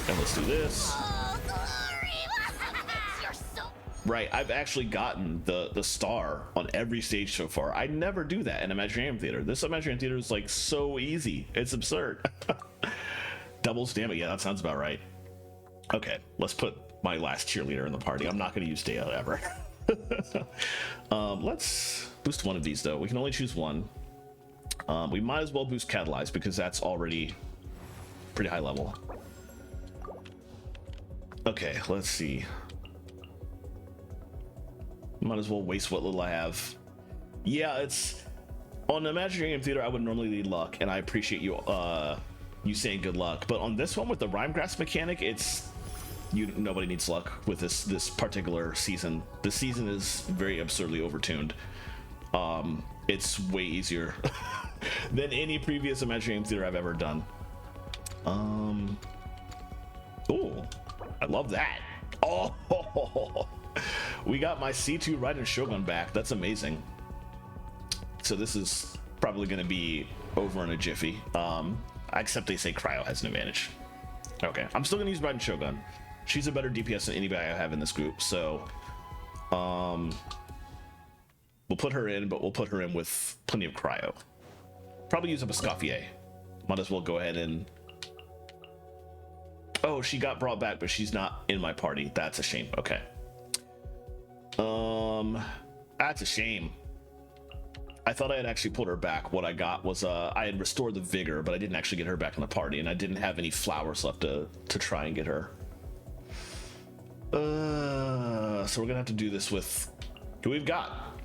And let's do this. Oh, glory! You're so... Right, I've actually gotten the star on every stage so far. I never do that in Imaginarium Theater. This Imaginarium Theater is like so easy. It's absurd. Doubles damage. Yeah, that sounds about right. Okay, let's put my last cheerleader in the party. I'm not going to use Dea ever. Let's boost one of these though. We can only choose one. We might as well boost Catalyze because that's already pretty high level. Okay, let's see. Might as well waste what little I have. Yeah, it's on Imaginarium Theater. I would normally lead luck, and I appreciate you you saying good luck. But on this one with the rhyme grass mechanic, it's nobody needs luck with this particular season. The season is very absurdly overtuned. It's way easier than any previous Imaginarium Theater I've ever done. Oh, I love that. Oh, we got my C2 Raiden Shogun back. That's amazing. So this is probably going to be over in a jiffy. Except they say Cryo has an advantage. Okay, I'm still gonna use Raiden Shogun. She's a better DPS than anybody I have in this group, so we'll put her in, but we'll put her in with plenty of cryo. Probably use up a Scoffier. Might as well go ahead and... Oh, she got brought back, but she's not in my party. That's a shame. Okay. That's a shame. I thought I had actually pulled her back. What I got was I had restored the vigor, but I didn't actually get her back in the party, and I didn't have any flowers left to try and get her. So we're gonna have to do this with who we've got,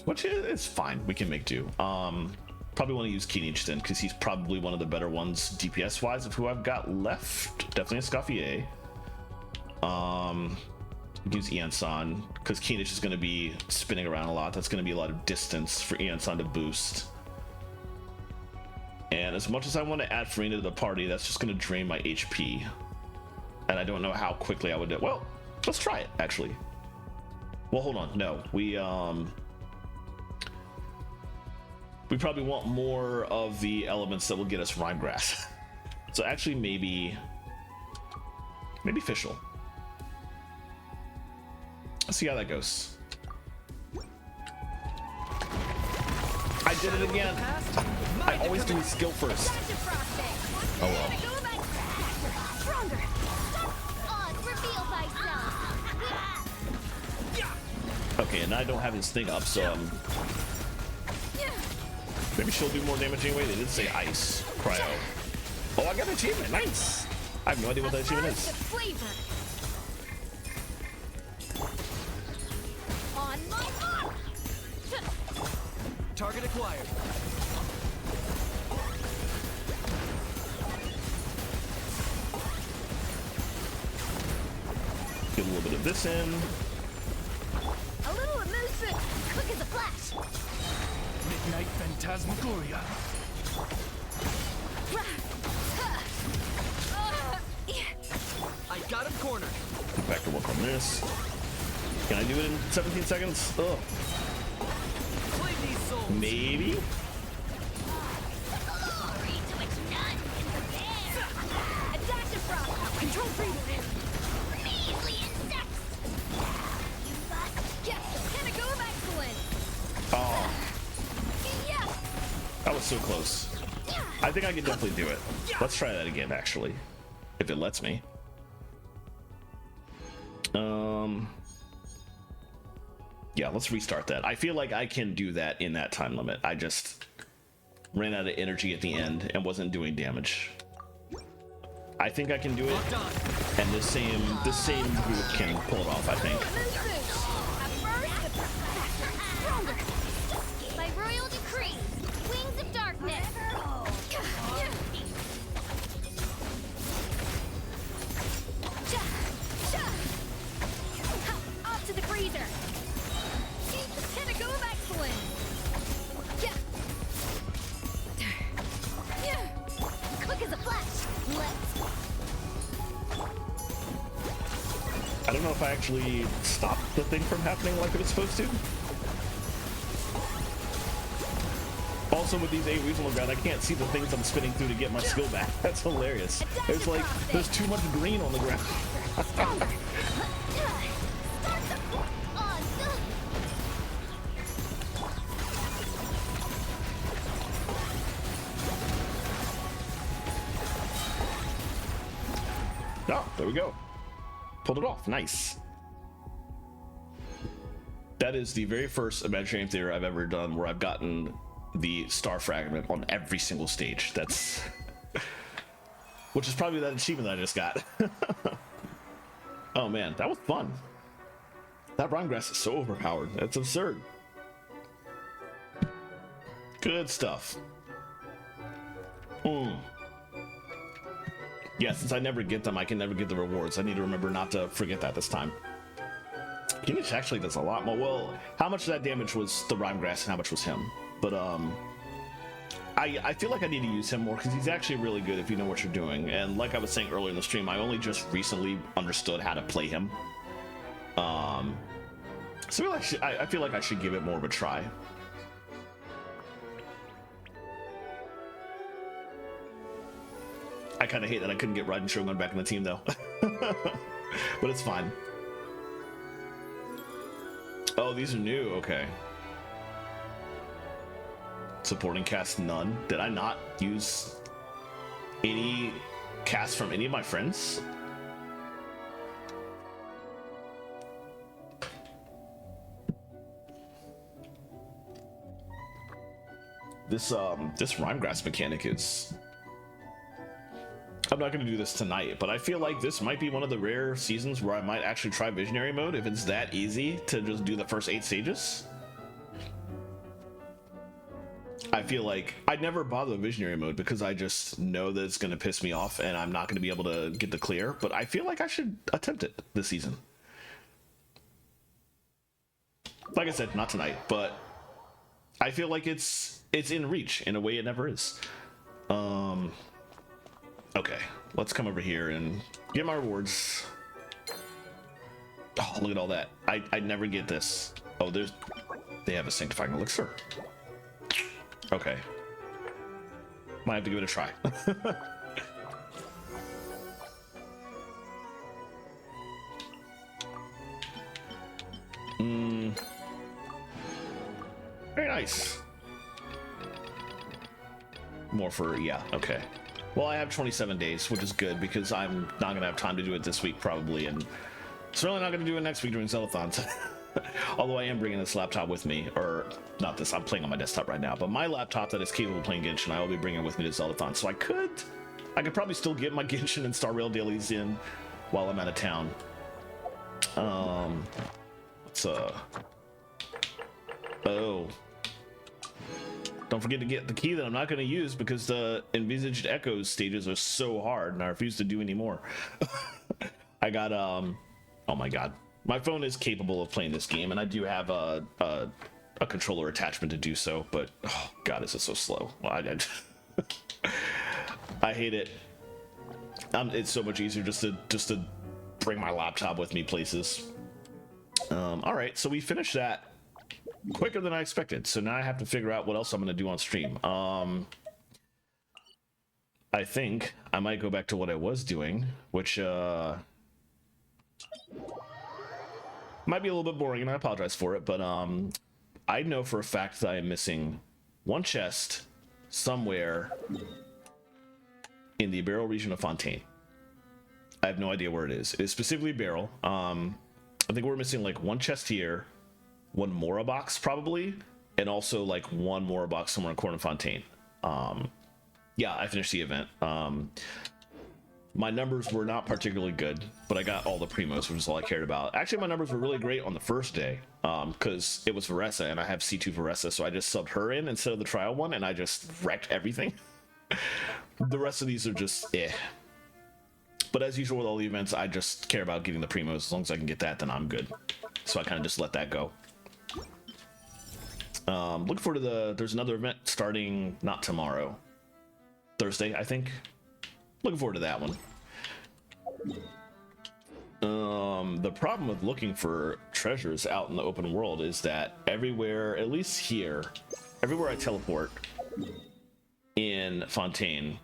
which is fine. We can make do. Probably want to use Kinich then, because he's probably one of the better ones DPS wise of who I've got left. Definitely a Scoffier. Use Ian-san, because Kinich is going to be spinning around a lot. That's going to be a lot of distance for Ian-san to boost. And as much as I want to add Farina to the party, that's just going to drain my HP. And I don't know how quickly I would do it. Well, let's try it, actually. Well, hold on. No, we probably want more of the elements that will get us Rhyme Grass. So actually, maybe Fischl. Let's see how that goes. I did it again. I always do skill first. Oh well. Stronger. Odds reveal thyself. Okay, and I don't have his thing up, so maybe she'll do more damage anyway. They did say ice, cryo. Oh, I got an achievement. Nice. I have no idea what that achievement is. On my mark. Target acquired. Get a little bit of this in. A little amusement, quick as a flash. Midnight Phantasmagoria. I got him cornered. Back to work on this. Can I do it in 17 seconds? Ugh. Play these souls. Maybe? Glory to which none can compare. A dash of frost. Control freedom. Measly insects. You must get the pinnacle of excellence. Oh, Yeah. that was so close. I think I can definitely do it. Let's try that again, actually. If it lets me. Yeah, let's restart that. I feel like I can do that in that time limit. I just ran out of energy at the end and wasn't doing damage. I think I can do it, and the same group can pull it off, I think. Stronger. By royal decree, wings of darkness. Off to the freezer. Pinnacle of excellence. Quick as a flash. Let's. I don't know if I actually stopped the thing from happening like it was supposed to. Also, with these 8 reasonable ground, I can't see the things I'm spinning through to get my skill back. That's hilarious. There's too much green on the ground. Oh, there we go. Pulled it off. Nice. That is the very first Imaginary Theater I've ever done where I've gotten the star fragment on every single stage. That's which is probably that achievement that I just got. Oh man, that was fun. That Rhyme Grass is so overpowered. That's absurd. Good stuff. Yeah, since I never get them, I can never get the rewards. I need to remember not to forget that this time. Kinich actually does a lot more. Well, how much of that damage was the Rhyme Grass and how much was him? But I feel like I need to use him more because he's actually really good if you know what you're doing. And like I was saying earlier in the stream, I only just recently understood how to play him. So I feel like I should give it more of a try. I kind of hate that I couldn't get Raiden Shogun back in the team though. But it's fine. Oh, these are new. Okay. Supporting cast none. Did I not use any cast from any of my friends? This Rhymegrass mechanic is... I'm not going to do this tonight, but I feel like this might be one of the rare seasons where I might actually try Visionary mode if it's that easy to just do the first 8 stages. I feel like I'd never bother with Visionary mode because I just know that it's going to piss me off and I'm not going to be able to get the clear, but I feel like I should attempt it this season. Like I said, not tonight, but I feel like it's in reach in a way it never is. Okay, let's come over here and get my rewards. Oh, look at all that. I never get this. Oh, they have a sanctifying elixir. Okay. Might have to give it a try. Very nice. More for, yeah, okay. Well, I have 27 days, which is good because I'm not going to have time to do it this week probably, and certainly not going to do it next week during Zellathons. Although I am bringing this laptop with me, or not this, I'm playing on my desktop right now, but my laptop that is capable of playing Genshin, I will be bringing with me to Zellathon. So I could probably still get my Genshin and Star Rail dailies in while I'm out of town. Oh. Don't forget to get the key that I'm not going to use because the envisaged echoes stages are so hard and I refuse to do any more. I got, oh my god. My phone is capable of playing this game and I do have a controller attachment to do so, but oh god, is it so slow. Well, I hate it. It's so much easier just to bring my laptop with me places. All right, so we finished that quicker than I expected. So now I have to figure out what else I'm going to do on stream. I think I might go back to what I was doing, which might be a little bit boring, and I apologize for it, but I know for a fact that I am missing one chest somewhere in the Barrel region of Fontaine. I have no idea where it is. It is specifically Barrel. I think we're missing like one chest here, one Mora box probably, and also like one Mora box somewhere in Corner Fontaine. Yeah, I finished the event. My numbers were not particularly good, but I got all the primos, which is all I cared about. Actually, my numbers were really great on the first day because it was Varessa and I have C2 Varessa, so I just subbed her in instead of the trial one and I just wrecked everything. The rest of these are just eh. But as usual with all the events, I just care about getting the primos. As long as I can get that, then I'm good. So I kind of just let that go. Looking forward to there's another event starting not tomorrow, Thursday, I think. Looking forward to that one. The problem with looking for treasures out in the open world is that everywhere, at least here, everywhere I teleport in Fontaine,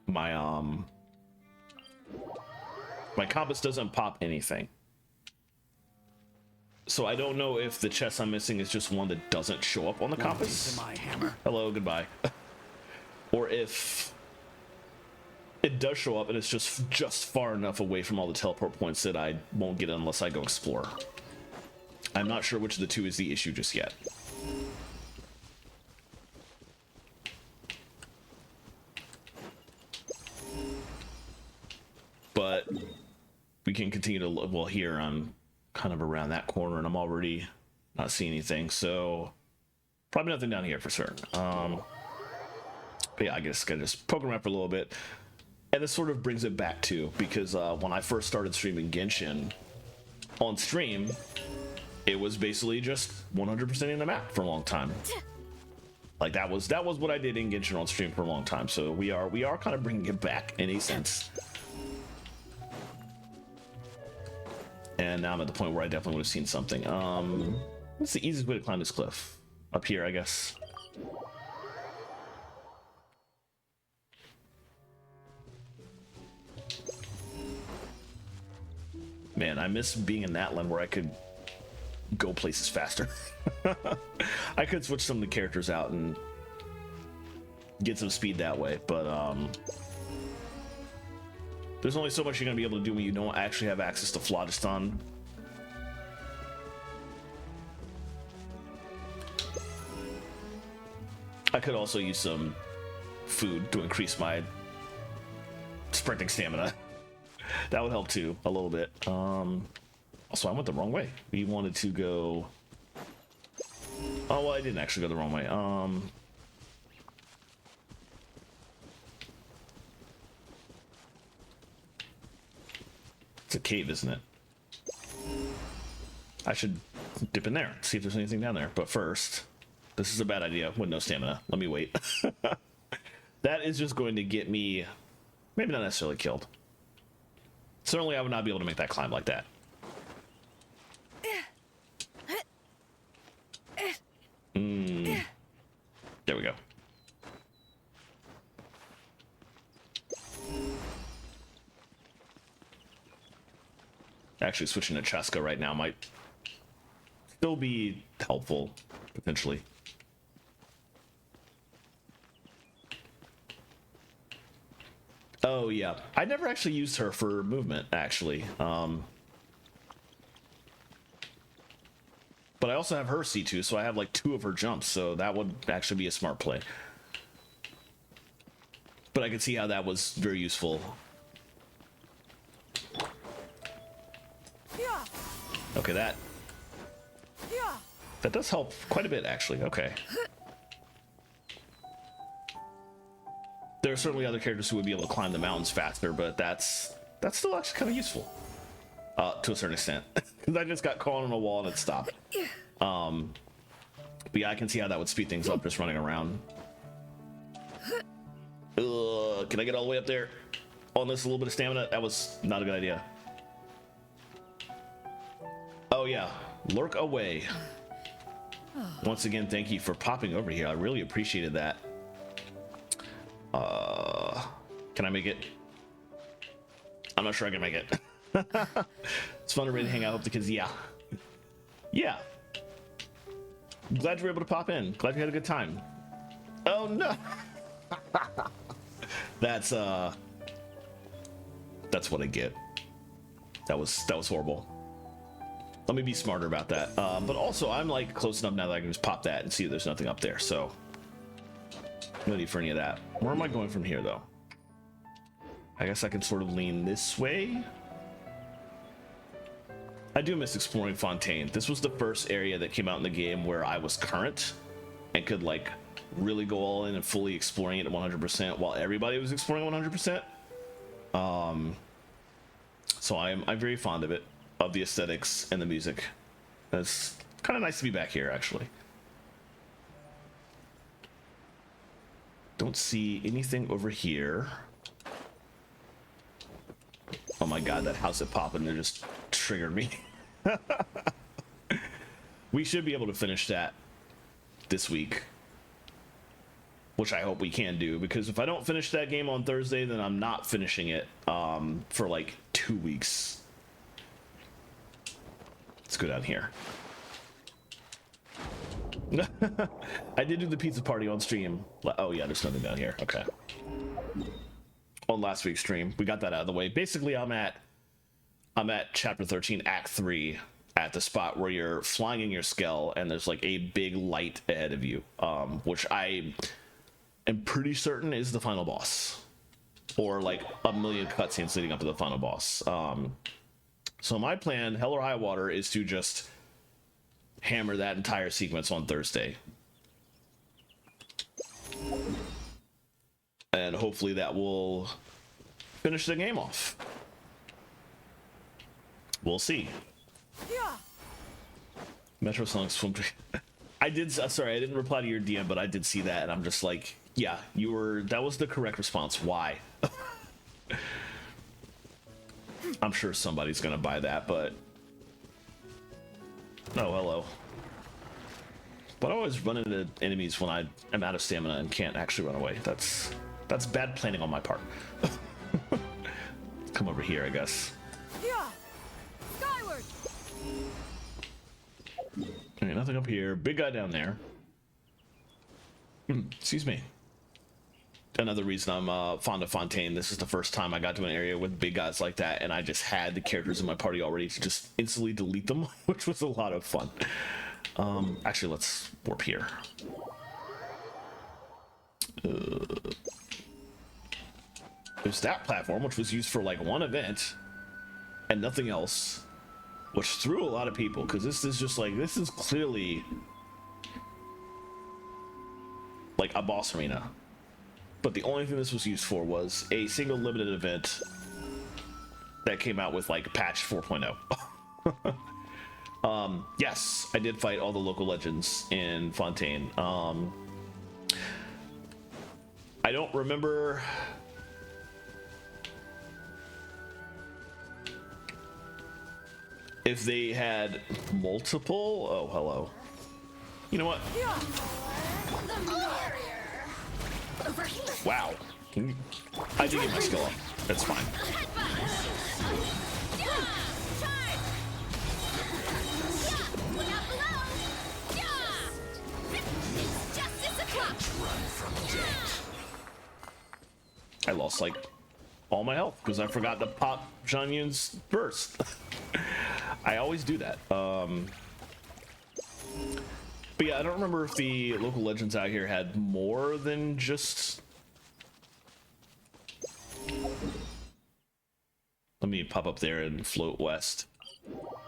my compass doesn't pop anything. So I don't know if the chest I'm missing is just one that doesn't show up on the compass. My hammer. Hello, goodbye. Or if it does show up and it's just far enough away from all the teleport points that I won't get it unless I go explore. I'm not sure which of the two is the issue just yet. But we can continue to look. Well, here I'm kind of around that corner and I'm already not seeing anything, so probably nothing down here for certain. But yeah, I guess gonna just poke around for a little bit. And this sort of brings it back to, because when I first started streaming Genshin on stream, it was basically just 100% in the map for a long time. Like that was what I did in Genshin on stream for a long time. So we are kind of bringing it back in a sense. And now I'm at the point where I definitely would have seen something. What's the easiest way to climb this cliff? Up here, I guess. Man, I miss being in that land where I could go places faster. I could switch some of the characters out and get some speed that way, but there's only so much you're gonna be able to do when you don't actually have access to Phlogiston. I could also use some food to increase my sprinting stamina. That would help too, a little bit. Also, I went the wrong way. We wanted to go... Oh, well, I didn't actually go the wrong way. It's a cave, isn't it? I should dip in there, see if there's anything down there. But first, this is a bad idea with no stamina. Let me wait. That is just going to get me, maybe not necessarily killed. Certainly, I would not be able to make that climb like that. There we go. Actually, switching to Cheska right now might still be helpful, potentially. Oh, yeah. I never actually used her for movement, actually. But I also have her C2, so I have like 2 of her jumps, so that would actually be a smart play. But I could see how that was very useful. Okay, that does help quite a bit, actually. Okay. There are certainly other characters who would be able to climb the mountains faster, but that's still actually kind of useful. To a certain extent. Because I just got caught on a wall and it stopped. But yeah, I can see how that would speed things up just running around. Can I get all the way up there on this little bit of stamina? That was not a good idea. Oh yeah, lurk away. Once again, thank you for popping over here. I really appreciated that. Can I make it? I'm not sure I can make it. It's fun to really hang out with the kids. Yeah. Glad you were able to pop in. Glad you had a good time. Oh no. That's what I get. That was horrible. Let me be smarter about that. But also, I'm like close enough now that I can just pop that and see if there's nothing up there. So no need for any of that. Where am I going from here, though? I guess I can sort of lean this way. I do miss exploring Fontaine. This was the first area that came out in the game where I was current and could like really go all in and fully exploring it at 100% while everybody was exploring 100%. So I'm very fond of it, of the aesthetics and the music. It's kind of nice to be back here, actually. Don't see anything over here. Oh my god, that house at Poppin' just triggered me. We should be able to finish that this week, which I hope we can do, because if I don't finish that game on Thursday, then I'm not finishing it for like 2 weeks. Let's go down here. I did do the pizza party on stream. Oh yeah, there's nothing down here. Okay. On last week's stream, we got that out of the way. Basically, I'm at chapter 13, act 3, at the spot where you're flying in your skull and there's like a big light ahead of you, which I am pretty certain is the final boss, or like a million cutscenes leading up to the final boss. So my plan, hell or high water, is to just hammer that entire sequence on Thursday. And hopefully that will finish the game off. We'll see. Metro Sonic Swim. I did. Sorry, I didn't reply to your DM, but I did see that, and I'm just like, yeah, you were. That was the correct response. Why? I'm sure somebody's gonna buy that, but oh, hello. But I always run into enemies when I am out of stamina and can't actually run away. That's bad planning on my part. Come over here, I guess. skyward. Okay, nothing up here. Big guy down there. Excuse me. Another reason I'm fond of Fontaine. This is the first time I got to an area with big guys like that, and I just had the characters in my party already to just instantly delete them, which was a lot of fun. Actually, let's warp here. There's that platform, which was used for like one event and nothing else, which threw a lot of people, because this is just like, this is clearly like a boss arena. But the only thing this was used for was a single limited event that came out with like patch 4.0. Yes, I did fight all the local legends in Fontaine. I don't remember if they had multiple. Oh, hello. You know what? Wow. I did get my skill up. That's fine. I lost like all my health because I forgot to pop Jean Yun's burst. I always do that. But yeah, I don't remember if the local legends out here had more than just... Let me pop up there and float west.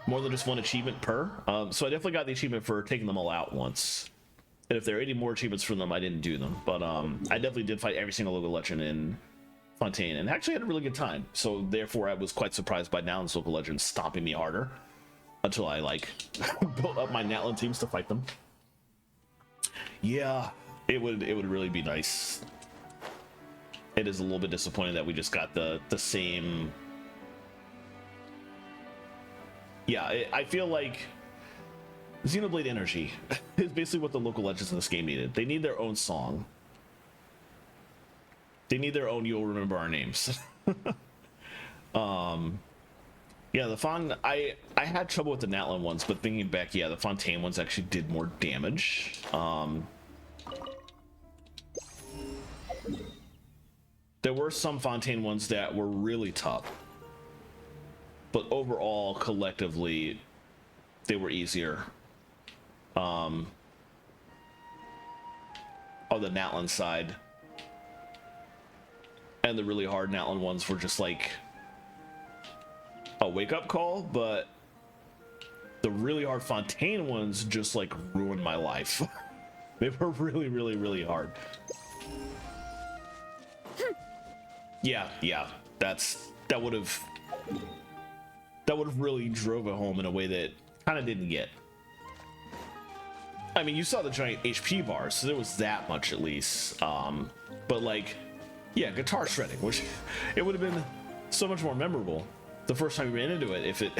More than just one achievement per. So I definitely got the achievement for taking them all out once. And if there are any more achievements for them, I didn't do them. But I definitely did fight every single local legend in Fontaine and actually had a really good time. So therefore I was quite surprised by Natlan's local legends stomping me harder until I like built up my Natlan teams to fight them. Yeah, it would really be nice. It is a little bit disappointing that we just got the same. Yeah, I feel like Xenoblade Energy is basically what the local legends in this game needed. They need their own song. They need their own "You'll Remember Our Names." Yeah, I had trouble with the Natlan ones, but thinking back, yeah, the Fontaine ones actually did more damage. There were some Fontaine ones that were really tough, but overall, collectively, they were easier. On the Natlan side. And the really hard Natlan ones were just like a wake-up call, but the really hard Fontaine ones just like ruined my life. They were really hard. Yeah, that would have really drove it home in a way that kind of didn't get. I mean, you saw the giant HP bars, so there was that much at least. But like, yeah, guitar shredding, which it would have been so much more memorable the first time you ran into it if it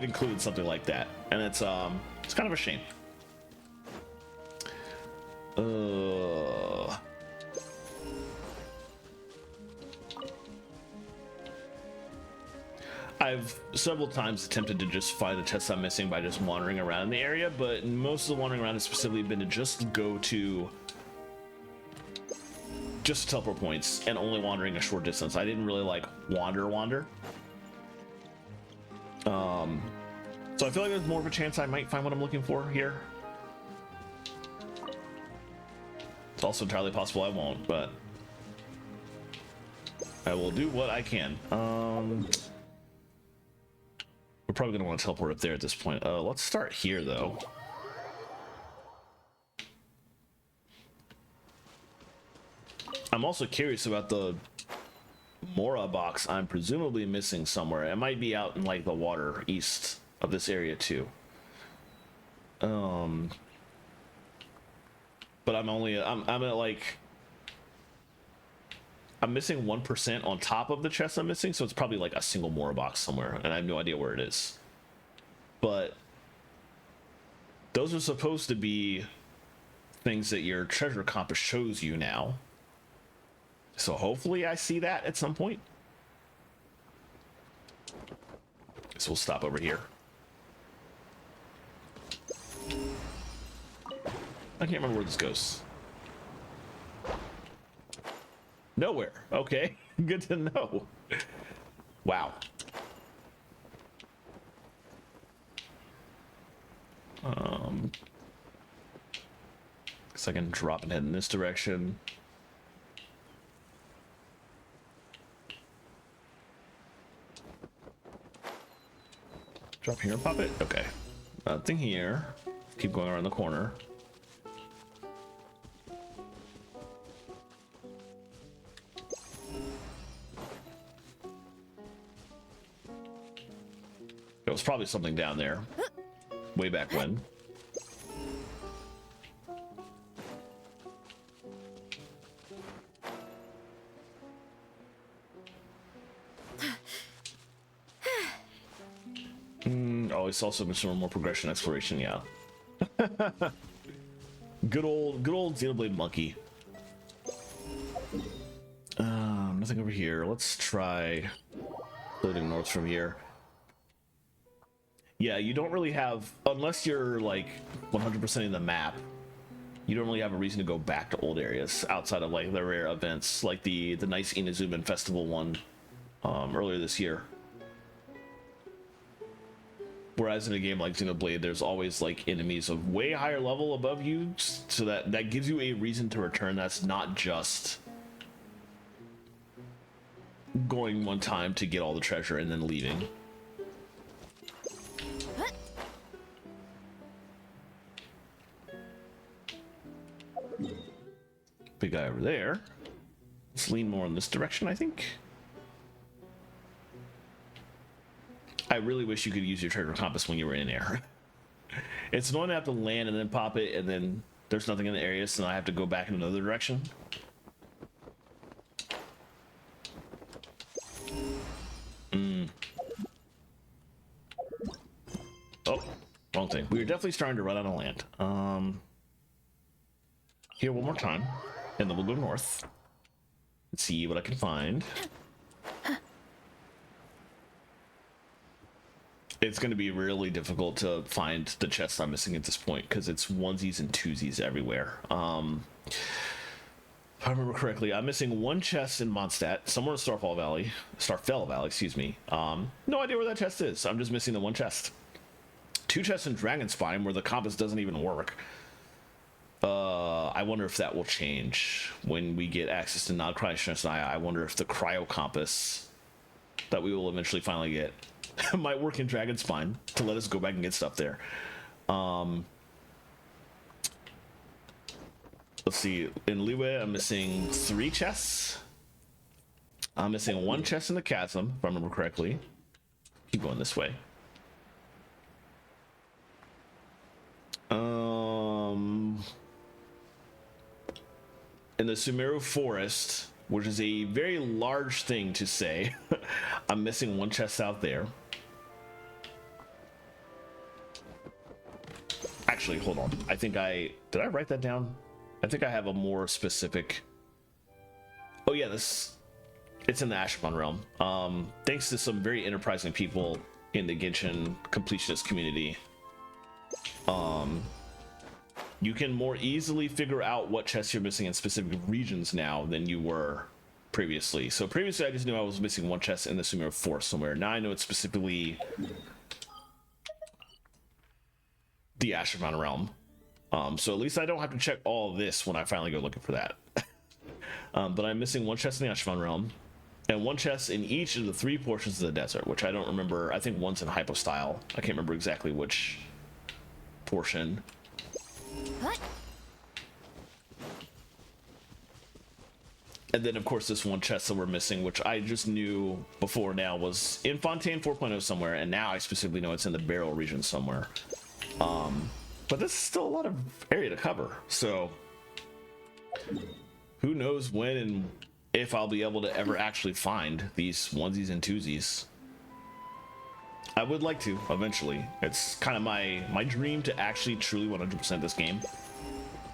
included something like that. And it's kind of a shame. I've several times attempted to just find the chests I'm missing by just wandering around in the area, but most of the wandering around has specifically been to just go to just teleport points and only wandering a short distance. I didn't really like wander. So I feel like there's more of a chance I might find what I'm looking for here. It's also entirely possible I won't, but I will do what I can. We're probably gonna want to teleport up there at this point. Let's start here though. I'm also curious about the Mora box I'm presumably missing somewhere. It might be out in like the water east of this area too. But I'm at like, I'm missing 1% on top of the chest I'm missing, so it's probably like a single Mora box somewhere, and I have no idea where it is. But those are supposed to be things that your treasure compass shows you now. So hopefully I see that at some point. So we'll stop over here. I can't remember where this goes. Nowhere. Okay, good to know. Wow. Guess I can drop and head in this direction. Drop here and pop it. Okay. Nothing here. Keep going around the corner. There was probably something down there way back when. Oh, it's also been some more progression exploration, yeah. good old Xenoblade Monkey. Nothing over here. Let's try loading north from here. Yeah, you don't really have, unless you're like 100% in the map, you don't really have a reason to go back to old areas outside of like the rare events, like the nice Inazuman Festival one earlier this year. Whereas in a game like Xenoblade, there's always like enemies of way higher level above you, so that gives you a reason to return. That's not just going one time to get all the treasure and then leaving. Big guy over there. Let's lean more in this direction, I think. I really wish you could use your treasure compass when you were in air. It's annoying to have to land and then pop it, and then there's nothing in the area, so I have to go back in another direction. Oh, wrong thing. We were definitely starting to run out of land. Here one more time, and then we'll go north. Let's see what I can find. It's going to be really difficult to find the chest I'm missing at this point because it's onesies and twosies everywhere. If I remember correctly, I'm missing one chest in Mondstadt, somewhere in Starfell Valley, excuse me. No idea where that chest is. I'm just missing the one chest. Two chests in Dragonspine where the compass doesn't even work. I wonder if that will change when we get access to non-cryo. I wonder if the cryo compass that we will eventually finally get might work in Dragonspine to let us go back and get stuff there. Let's see. In Liyue, I'm missing 3 chests. I'm missing 1 chest in the chasm, if I remember correctly. Keep going this way. In the Sumeru Forest, which is a very large thing to say, I'm missing 1 chest out there. Actually, hold on. I think did I write that down? I think I have a more specific. Oh yeah, it's in the Ashramon realm. Thanks to some very enterprising people in the Genshin completionist community, you can more easily figure out what chests you're missing in specific regions now than you were previously. So previously I just knew I was missing 1 chest in the Sumeru Forest somewhere. Now I know it's specifically the Ashramon realm. So at least I don't have to check all of this when I finally go looking for that. But I'm missing 1 chest in the Ashramon realm and 1 chest in each of the 3 portions of the desert, which I don't remember. I think one's in hypostyle. I can't remember exactly which portion. What? And then of course this 1 chest that we're missing, which I just knew before now was in Fontaine 4.0 somewhere, and now I specifically know it's in the Barrel region somewhere. But this is still a lot of area to cover, so who knows when and if I'll be able to ever actually find these onesies and twosies. I would like to eventually. It's kind of my dream to actually truly 100% this game,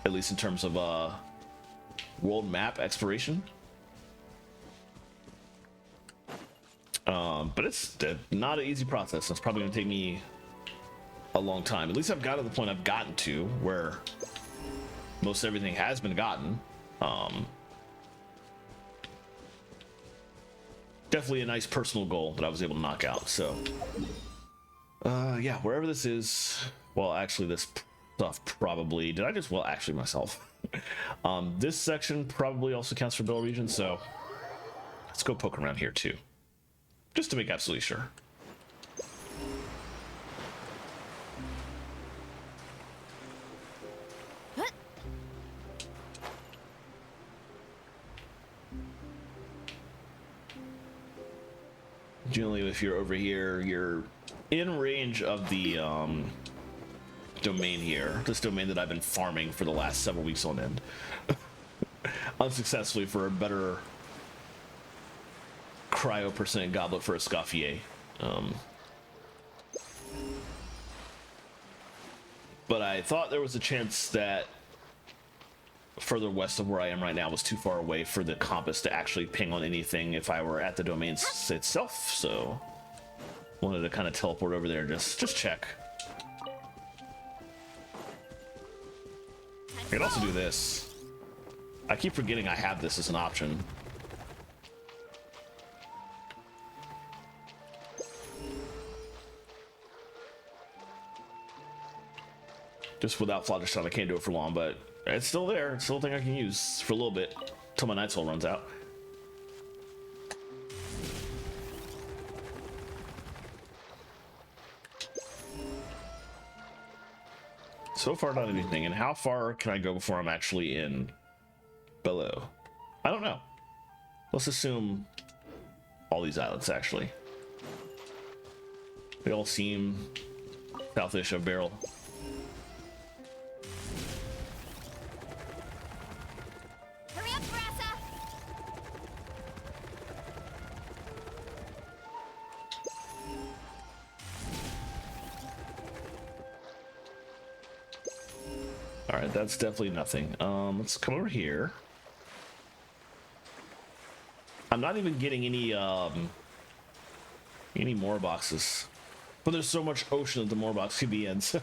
at least in terms of world map exploration. But it's not an easy process. It's probably gonna take me a long time. At least I've got to the point I've gotten to where most everything has been gotten. Definitely a nice personal goal that I was able to knock out. So, yeah, wherever this is, well, actually, this stuff probably did I just well actually myself. This section probably also counts for Bell region, so let's go poke around here too, just to make absolutely sure. Generally, if you're over here, you're in range of the domain here. This domain that I've been farming for the last several weeks on end. Unsuccessfully for a better cryo percent goblet for a Scoffier. But I thought there was a chance that further west of where I am right now was too far away for the compass to actually ping on anything if I were at the domain itself, so wanted to kind of teleport over there and just check. I could also do this. I keep forgetting I have this as an option. Just without Fluttershy, I can't do it for long, but it's still there. It's still a thing I can use for a little bit till my Night Soul runs out. So far, not anything. And how far can I go before I'm actually in below? I don't know. Let's assume all these islands, actually. They all seem southish of Beryl. Hurry up, Brassa! All right, that's definitely nothing. Let's come over here. I'm not even getting any more boxes, but there's so much ocean that the more box could be in. So,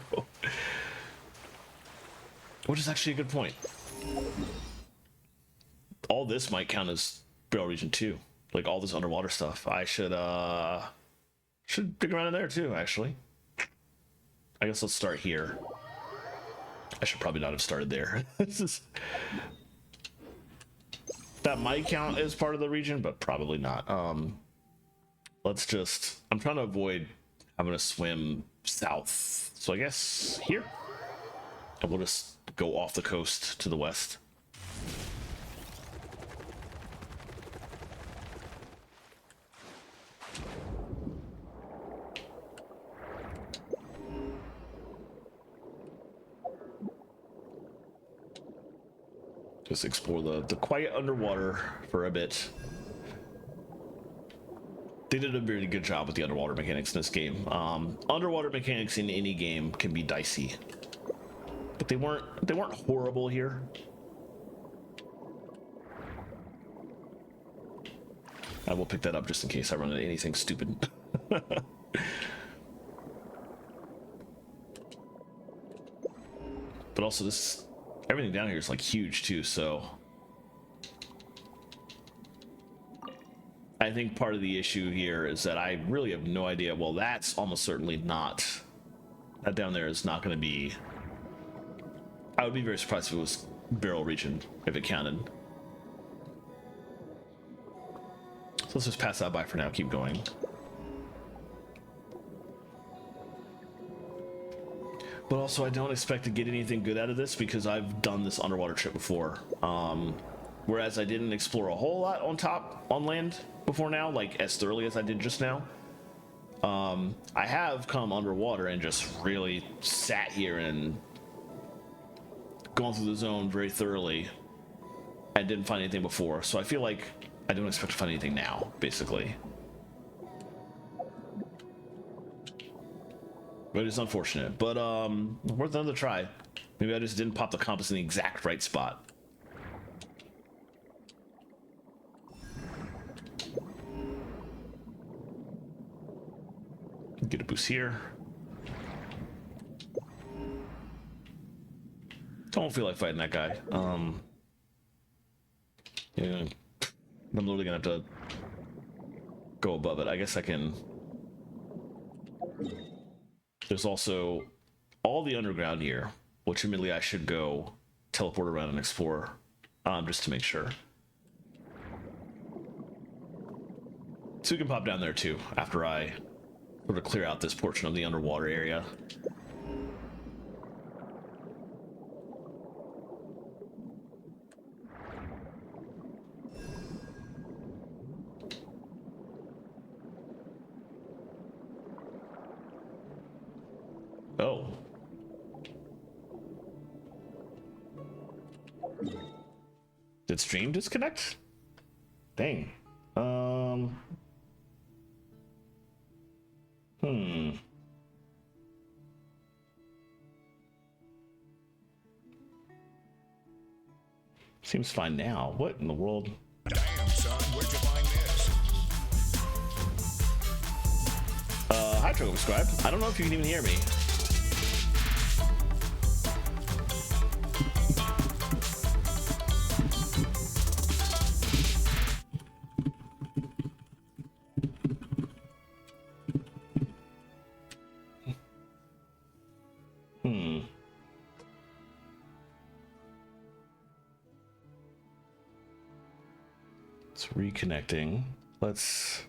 which is actually a good point. All this might count as Beryl region 2, like all this underwater stuff. I should dig around in there too. Actually, I guess let's start here. I should probably not have started there. That might count as part of the region, but probably not. Let's just, I'm trying to avoid having to swim south. So I guess here. And we'll just go off the coast to the west. Just explore the quiet underwater for a bit. They did a really good job with the underwater mechanics in this game. Underwater mechanics in any game can be dicey, but they weren't horrible here. I will pick that up just in case I run into anything stupid. But also everything down here is like huge too, so I think part of the issue here is that I really have no idea. Well, that's almost certainly not, that down there is not going to be, I would be very surprised if it was Beryl region, if it counted. So let's just pass that by for now, keep going. But also, I don't expect to get anything good out of this because I've done this underwater trip before. Whereas I didn't explore a whole lot on land before now, like as thoroughly as I did just now. I have come underwater and just really sat here and gone through the zone very thoroughly. I didn't find anything before, so I feel like I don't expect to find anything now, basically. But it's unfortunate, but worth another try. Maybe I just didn't pop the compass in the exact right spot. Get a boost here. Don't feel like fighting that guy. Yeah, I'm literally gonna have to go above it. I guess I can. There's also all the underground here, which admittedly I should go teleport around and explore, just to make sure. So we can pop down there too after I sort of clear out this portion of the underwater area. Oh. Did stream disconnect? Dang. Seems fine now. What in the world? Damn, son, where'd you find this? Hi, Trogo Scribe. I don't know if you can even hear me. It's reconnecting. Let's